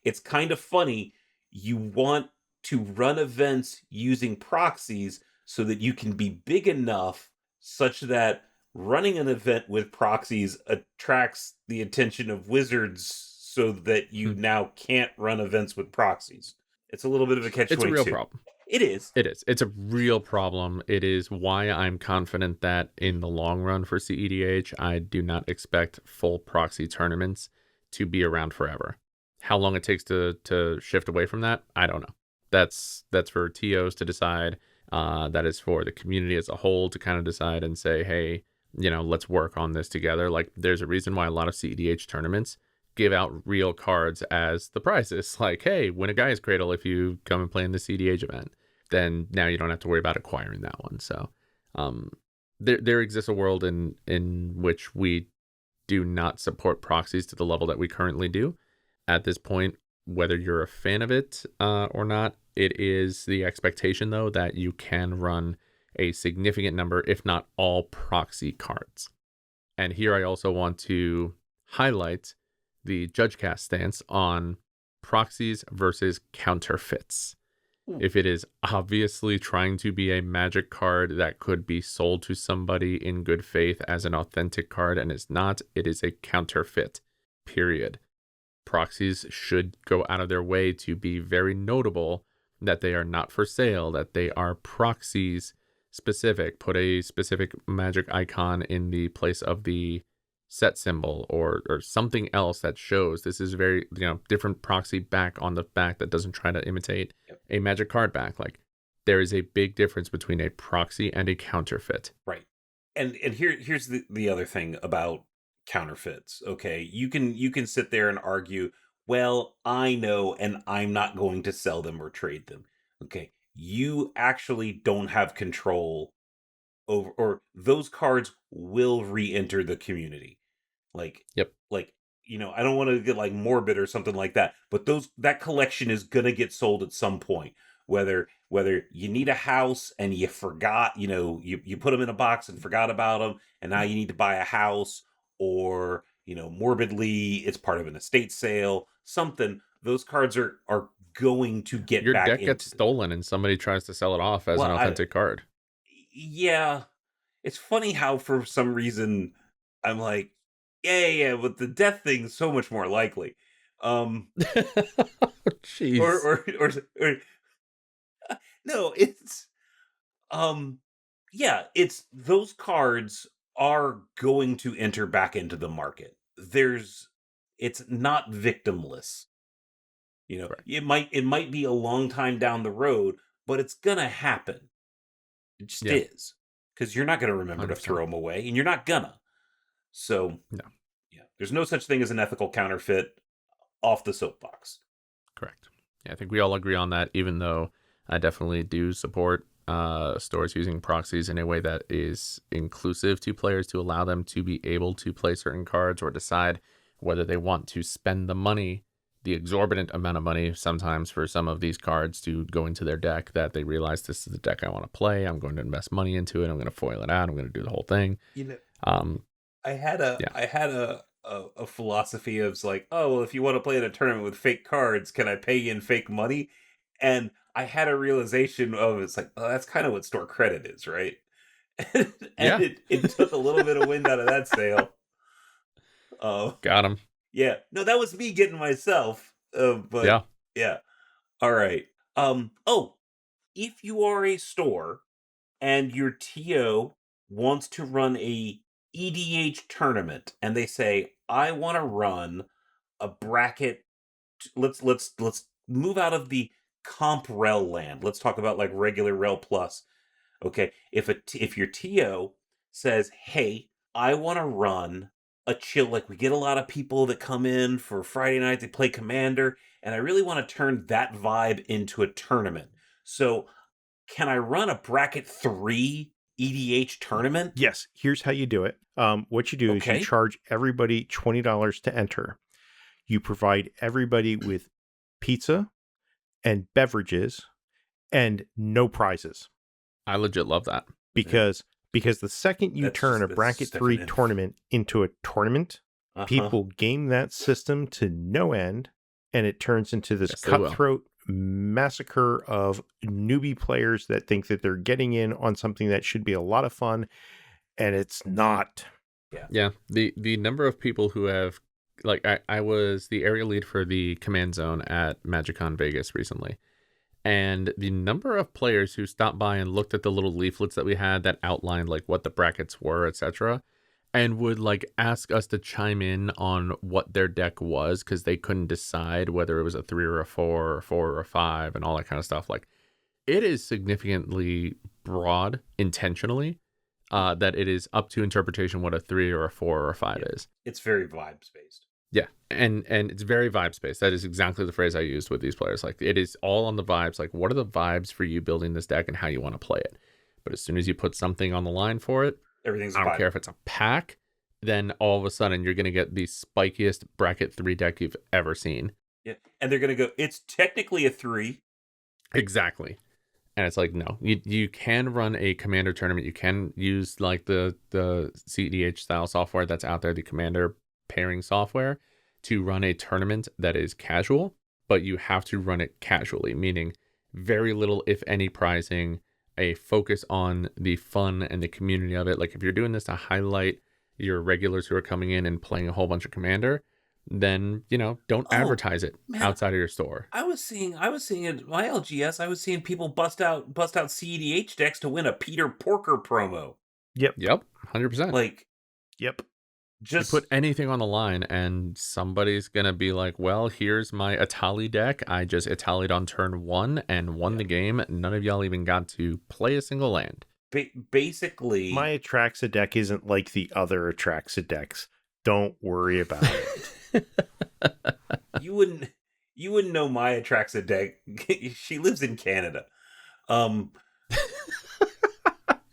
it's kind of funny. You want to run events using proxies so that you can be big enough such that running an event with proxies attracts the attention of Wizards so that you now can't run events with proxies. It's a little bit of a catch-22. It's a real problem. It is. It is. It's a real problem. It is why I'm confident that in the long run for CEDH, I do not expect full proxy tournaments to be around forever. How long it takes to shift away from that, I don't know. That's for TOs to decide. That is for the community as a whole to kind of decide and say, hey, let's work on this together. Like, there's a reason why a lot of CEDH tournaments give out real cards as the prizes. Like, hey, win a Guy's Cradle if you come and play in the CEDH event. Then now you don't have to worry about acquiring that one. So there exists a world in which we do not support proxies to the level that we currently do. At this point, whether you're a fan of it or not, it is the expectation, though, that you can run a significant number, if not all, proxy cards. And here I also want to highlight the JudgeCast stance on proxies versus counterfeits. If it is obviously trying to be a magic card that could be sold to somebody in good faith as an authentic card and is not, it is a counterfeit, period. Proxies should go out of their way to be very notable that they are not for sale, that they are proxies specific. Put a specific magic icon in the place of the set symbol or something else that shows this is very, different proxy back on the back that doesn't try to imitate a magic card back. Like, there is a big difference between a proxy and a counterfeit. Right. And here's the other thing about counterfeits. Okay, you can sit there and argue, well, I know, and I'm not going to sell them or trade them. Okay, you actually don't have control over, or those cards will re-enter the community. Like, I don't want to get like morbid or something like that, but that collection is gonna get sold at some point. Whether you need a house and you forgot, you put them in a box and forgot about them, and now you need to buy a house, or morbidly, it's part of an estate sale, something. Those cards are going to get your back deck gets stolen and somebody tries to sell it off as an authentic card. Yeah, it's funny how for some reason I'm like, yeah, but the death thing is so much more likely. Jeez. Or no, it's it's those cards are going to enter back into the market. It's not victimless. Right. It might be a long time down the road, but it's gonna happen. It just is, because you're not gonna remember 100%. To throw them away, and you're not gonna. So there's no such thing as an ethical counterfeit. Off the soapbox. Correct. Yeah, I think we all agree on that, even though I definitely do support stores using proxies in a way that is inclusive to players, to allow them to be able to play certain cards or decide whether they want to spend the money, the exorbitant amount of money sometimes for some of these cards to go into their deck, that they realize this is the deck I want to play. I'm going to invest money into it. I'm going to foil it out. I'm going to do the whole thing. I had a philosophy of like, oh, well, if you want to play in a tournament with fake cards, can I pay you in fake money? And I had a realization of, it's like, oh, that's kind of what store credit is, right? and it took a little bit of wind out of that sail. Got him. Yeah. No, that was me getting myself. But yeah. All right. If you are a store and your TO wants to run a EDH tournament, and they say, I want to run a bracket. Let's move out of the comp rel land. Let's talk about like regular rel plus. Okay, if your TO says, hey, I want to run a chill, like we get a lot of people that come in for Friday night, they play Commander, and I really want to turn that vibe into a tournament. So can I run a bracket 3 EDH tournament? Yes. Here's how you do it. What you do is you charge everybody $20 to enter. You provide everybody with pizza and beverages and no prizes. I legit love that. Because the second you turn a bracket 3 tournament into a tournament, people game that system to no end, and it turns into this cutthroat massacre of newbie players that think that they're getting in on something that should be a lot of fun, and it's not. Yeah. The number of people who have, like, I was the area lead for the command zone at MagicCon Vegas recently, and the number of players who stopped by and looked at the little leaflets that we had that outlined like what the brackets were, etc., and would like ask us to chime in on what their deck was, because they couldn't decide whether it was a 3 or a 4 or a 4 or a 5 and all that kind of stuff. Like, it is significantly broad intentionally, that it is up to interpretation what a 3 or a 4 or a 5 is. It's very vibes based. Yeah, and it's very vibes based. That is exactly the phrase I used with these players. Like, it is all on the vibes. Like, what are the vibes for you building this deck and how you want to play it? But as soon as you put something on the line for it, everything's I don't care if it's a pack, then all of a sudden you're going to get the spikiest bracket 3 deck you've ever seen. Yeah, and they're going to go, it's technically a 3. Exactly. And it's like, no, you can run a commander tournament. You can use like the CEDH style software that's out there, the commander pairing software, to run a tournament that is casual, but you have to run it casually, meaning very little, if any, prizing, a focus on the fun and the community of it. Like if you're doing this to highlight your regulars who are coming in and playing a whole bunch of commander, then, don't advertise it outside of your store. I was seeing at my LGS, I was seeing people bust out CEDH decks to win a Peter Porker promo. Yep, 100%. Like, yep. Just you put anything on the line and somebody's gonna be like, well, here's my Atali deck. I just Atali'd on turn 1 and won the game. None of y'all even got to play a single land. Basically, my Atraxa deck isn't like the other Atraxa decks. Don't worry about it. You wouldn't know my Atraxa deck. She lives in Canada.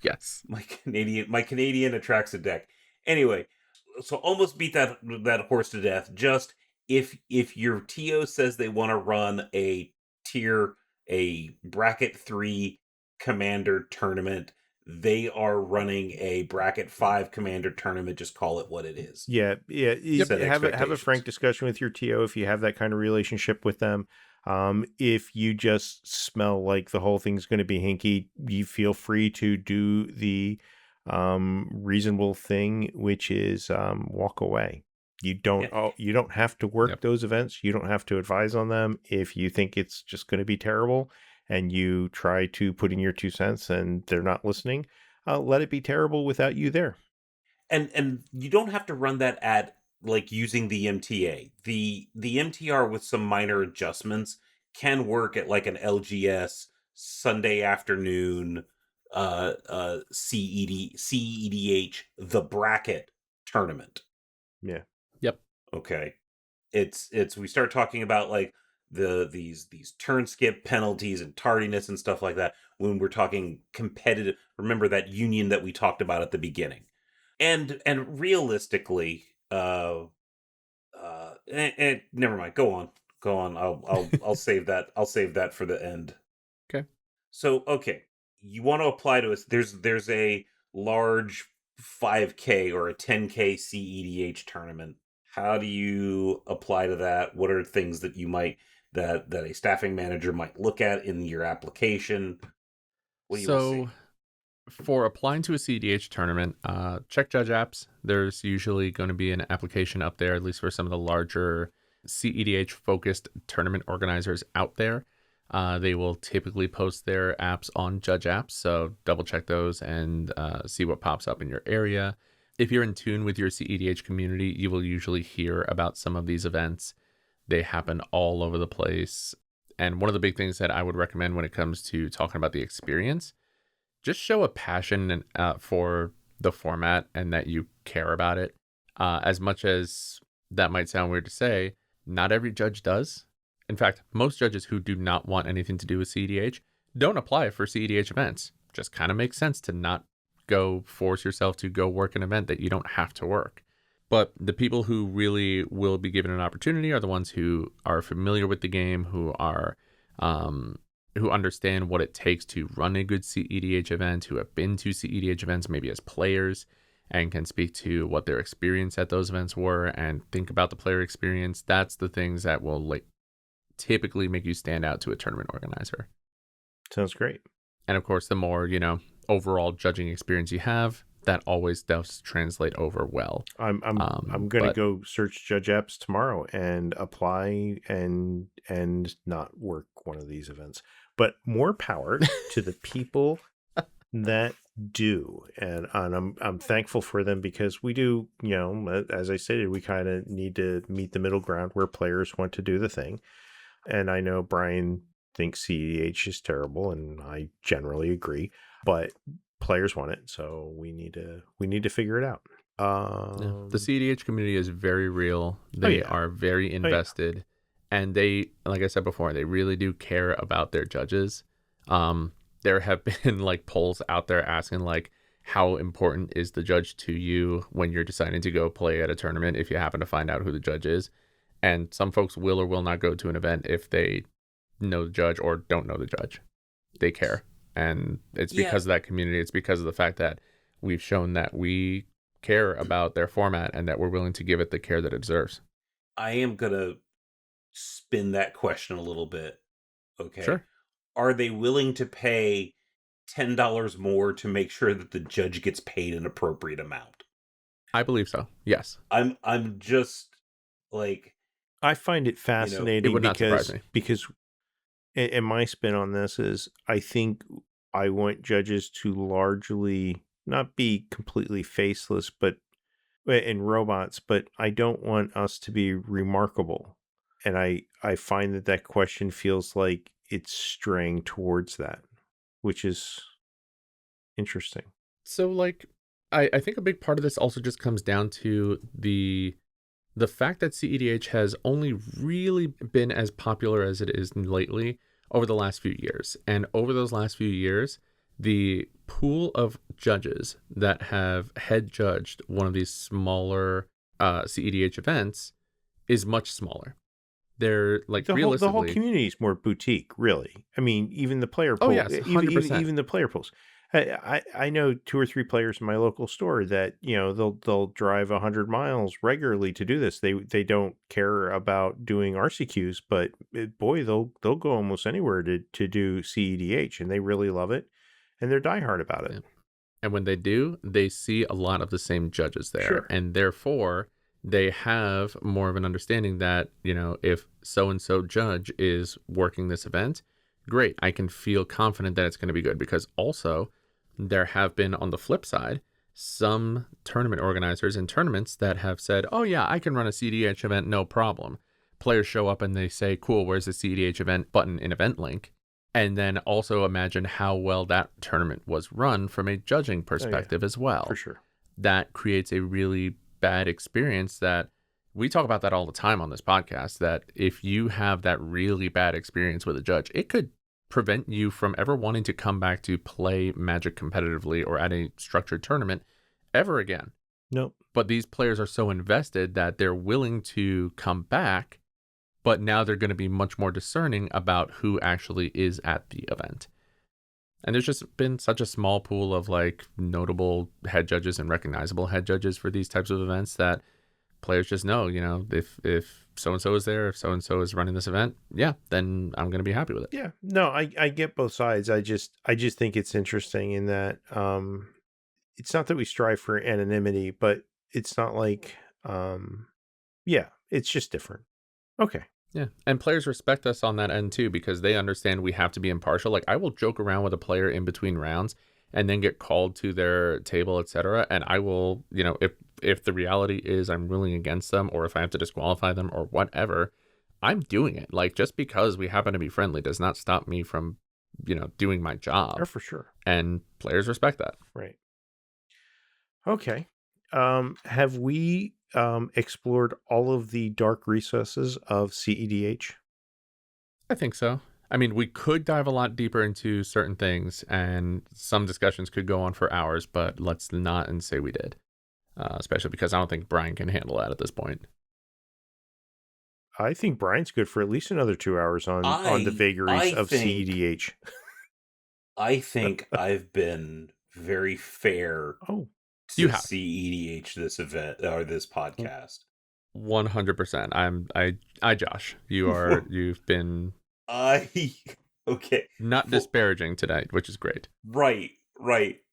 Yes. My Canadian Atraxa deck. Anyway, so almost beat that horse to death. Just if your TO says they want to run a bracket 3 commander tournament, they are running a bracket 5 commander tournament. Just call it what it is. Yeah. Have a frank discussion with your TO if you have that kind of relationship with them. If you just smell like the whole thing's going to be hinky, you feel free to do the reasonable thing, which is walk away. You don't have to work those events. You don't have to advise on them. If you think it's just going to be terrible and you try to put in your 2 cents and they're not listening, let it be terrible without you there. And you don't have to run that at like using the MTA. The MTR with some minor adjustments can work at like an LGS Sunday afternoon CEDH the bracket tournament. Yeah. Yep. Okay. It's we start talking about like these turn skip penalties and tardiness and stuff like that when we're talking competitive. Remember that union that we talked about at the beginning. And realistically, never mind. Go on. I'll save that. I'll save that for the end. Okay. So, you want to apply to us. There's a large 5K or a 10K CEDH tournament. How do you apply to that? What are things that you might that a staffing manager might look at in your application? What do you want to see? For applying to a CEDH tournament, check Judge Apps. There's usually going to be an application up there, at least for some of the larger CEDH focused tournament organizers out there. They will typically post their apps on Judge Apps, so double check those and see what pops up in your area. If you're in tune with your CEDH community, you will usually hear about some of these events. They happen all over the place. And one of the big things that I would recommend when it comes to talking about the experience, just show a passion for the format and that you care about it. As much as that might sound weird to say, not every judge does. In fact, most judges who do not want anything to do with CEDH don't apply for CEDH events. Just kind of makes sense to not go force yourself to go work an event that you don't have to work. But the people who really will be given an opportunity are the ones who are familiar with the game, who are who understand what it takes to run a good CEDH event, who have been to CEDH events maybe as players and can speak to what their experience at those events were and think about the player experience. That's the things that will typically make you stand out to a tournament organizer. Sounds great. And of course, the more, overall judging experience you have, that always does translate over well. I'm going to go search Judge Apps tomorrow and apply and not work one of these events. But more power to the people that do, and I'm thankful for them, because we do, as I stated, we kind of need to meet the middle ground where players want to do the thing. And I know Bryan thinks CEDH is terrible, and I generally agree, but players want it, so we need to figure it out. The CEDH community is very real. They are very invested, and they, like I said before, they really do care about their judges. There have been polls out there asking how important is the judge to you when you're deciding to go play at a tournament if you happen to find out who the judge is. And some folks will or will not go to an event if they know the judge or don't know the judge. They care. And it's Yeah, because of that community. It's because of the fact that we've shown that we care about their format and that we're willing to give it the care that it deserves. I am gonna spin that question a little bit. Okay. Sure. Are they willing to pay $10 more to make sure that the judge gets paid an appropriate amount? I believe so. Yes. I'm just like, I find it you know, It fascinating would not surprise me. because and my spin on this is I think I want judges to largely not be completely faceless, but and robots, but I don't want us to be remarkable. And I find that question feels like it's straying towards that, which is interesting. So like I think a big part of this also just comes down to the fact that CEDH has only really been as popular as it is lately over the last few years. And over those last few years, the pool of judges that have head judged one of these smaller CEDH events is much smaller. They're like The whole realistically, community is more boutique, really. I mean, even the player oh pool, yes, 100%. even the player pools. I know 2 or 3 players in my local store that they'll drive 100 miles regularly to do this. They don't care about doing RCQs, but boy, they'll go almost anywhere to do CEDH, and they really love it, and they're diehard about it. Yeah. And when they do, they see a lot of the same judges there. Sure. And therefore, they have more of an understanding that, if so-and-so judge is working this event, great, I can feel confident that it's going to be good. Because also, there have been, on the flip side, some tournament organizers in tournaments that have said, oh yeah, I can run a CDH event, no problem. Players show up and they say, cool, where's the CDH event button in event link? And then also imagine how well that tournament was run from a judging perspective as well. For sure. That creates a really bad experience that we talk about that all the time on this podcast, that if you have that really bad experience with a judge, it could prevent you from ever wanting to come back to play Magic competitively or at a structured tournament ever again. Nope. But these players are so invested that they're willing to come back, but now they're going to be much more discerning about who actually is at the event. And there's just been such a small pool of like notable head judges and recognizable head judges for these types of events that players just know, if so-and-so is there, if so-and-so is running this event, yeah, then I'm going to be happy with it. Yeah, no, I get both sides. I just think it's interesting in that it's not that we strive for anonymity, but it's not like yeah, it's just different. Okay. Yeah, and players respect us on that end too, because they understand we have to be impartial. Like I will joke around with a player in between rounds and then get called to their table, etc. And I will, if the reality is I'm ruling against them, or if I have to disqualify them or whatever, I'm doing it. Like just because we happen to be friendly does not stop me from, doing my job. Oh, for sure. And players respect that. Right. Okay. Have we explored all of the dark recesses of CEDH? I think so. I mean, we could dive a lot deeper into certain things, and some discussions could go on for hours, but let's not and say we did. Especially because I don't think Bryan can handle that at this point. I think Bryan's good for at least another 2 hours on the vagaries of CEDH. I think I've been very fair Oh, you to have. CEDH this event or this podcast. 100%. I Josh, you've been Okay. not disparaging tonight, which is great. Right.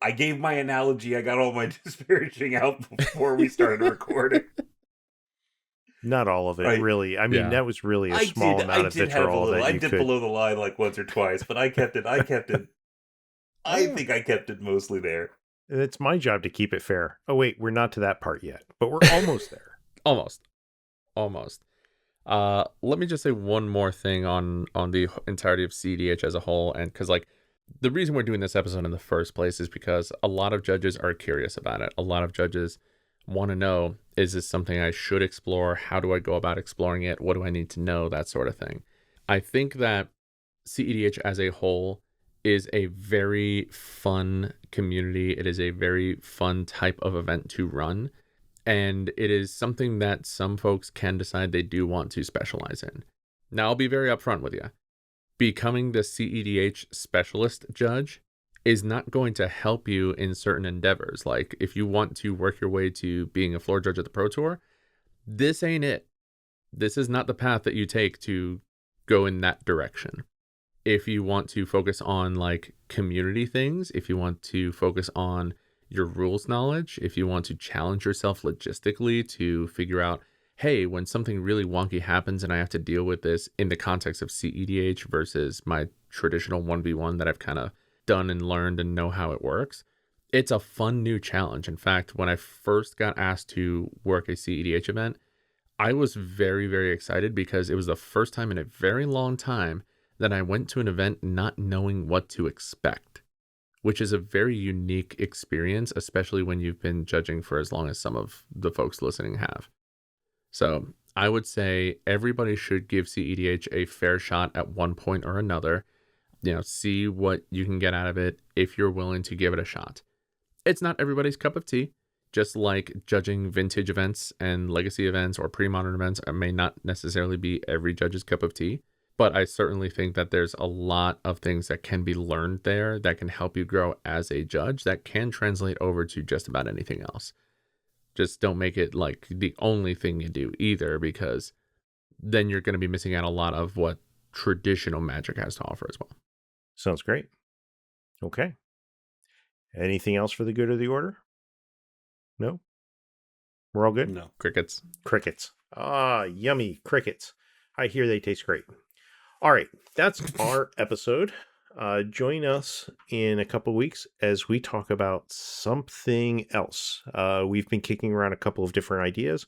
I gave my analogy. I got all my disparaging out before we started recording. not all of it, Right. really. I mean, that was really a small amount of vitriol that you I did could. below the line like once or twice, but I kept it. I think I kept it mostly there. It's my job to keep it fair. Oh, wait, we're not to that part yet, but we're almost there. Almost. Let me just say one more thing on the entirety of CDH as a whole, and because like the reason we're doing this episode in the first place is because a lot of judges are curious about it. A lot of judges want to know, is this something I should explore? How do I go about exploring it? What do I need to know? That sort of thing. I think that CEDH as a whole is a very fun community. It is a very fun type of event to run. And it is something that some folks can decide they do want to specialize in. Now, I'll be very upfront with you. Becoming the CEDH specialist judge is not going to help you in certain endeavors. Like if you want to work your way to being a floor judge at the Pro Tour, this ain't it. This is not the path that you take to go in that direction. If you want to focus on like community things, if you want to focus on your rules knowledge, if you want to challenge yourself logistically to figure out, hey, when something really wonky happens and I have to deal with this in the context of CEDH versus my traditional 1v1 that I've kind of done and learned and know how it works, it's a fun new challenge. In fact, when I first got asked to work a CEDH event, I was very, very excited because it was the first time in a very long time that I went to an event not knowing what to expect, which is a very unique experience, especially when you've been judging for as long as some of the folks listening have. So I would say everybody should give CEDH a fair shot at one point or another. See what you can get out of it if you're willing to give it a shot. It's not everybody's cup of tea. Just like judging vintage events and legacy events or pre-modern events may not necessarily be every judge's cup of tea. But I certainly think that there's a lot of things that can be learned there that can help you grow as a judge that can translate over to just about anything else. Just don't make it like the only thing you do either, because then you're going to be missing out a lot of what traditional Magic has to offer as well. Sounds great. Okay. Anything else for the good of the order? No? We're all good? No. Crickets. Crickets. Ah, yummy crickets. I hear they taste great. All right, that's our episode. Join us in a couple weeks as we talk about something else. We've been kicking around a couple of different ideas.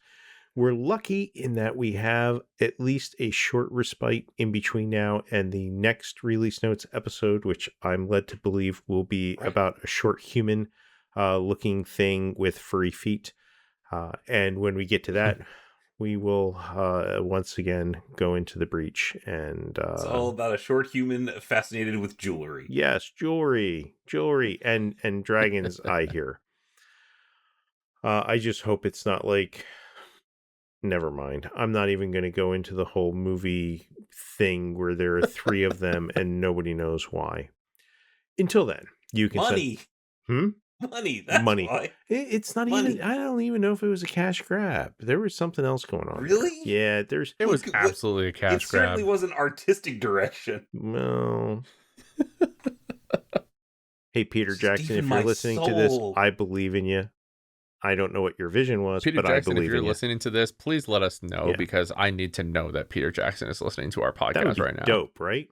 We're lucky in that we have at least a short respite in between now and the next Release Notes episode, which I'm led to believe will be about a short human looking thing with furry feet. And when we get to that, we will once again go into the breach. And it's all about a short human fascinated with jewelry. Yes, jewelry, and dragons, I hear. I just hope it's not like... Never mind. I'm not even going to go into the whole movie thing where there are 3 of them and nobody knows why. Until then, you can Money. Money. That's money. Why. It's not Money. even. I don't even know if it was a cash grab. There was something else going on. Really? Yeah. It was absolutely a cash grab. It certainly was an artistic direction. Well. Hey, Peter Jackson, Steven, if you're my listening to this, soul. I believe in you. I don't know what your vision was, Peter but Jackson, I believe if you're in you. listening to this, please let us know, Yeah. because I need to know that Peter Jackson is listening to our That would podcast be right now. dope, right?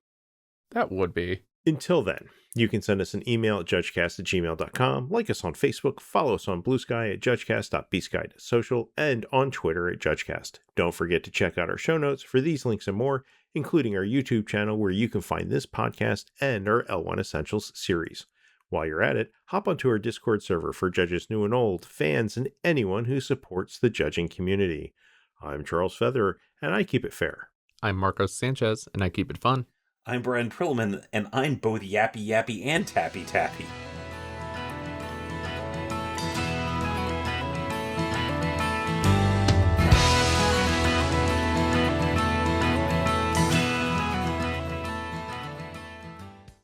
That would be. Until then, you can send us an email at judgecast@gmail.com, like us on Facebook, follow us on BlueSky at judgecast.bsky.social, and on Twitter at JudgeCast. Don't forget to check out our show notes for these links and more, including our YouTube channel where you can find this podcast and our L1 Essentials series. While you're at it, hop onto our Discord server for judges new and old, fans, and anyone who supports the judging community. I'm Charles Feather, and I keep it fair. I'm Marcos Sanchez, and I keep it fun. I'm Bryan Trillman, and I'm both yappy and tappy.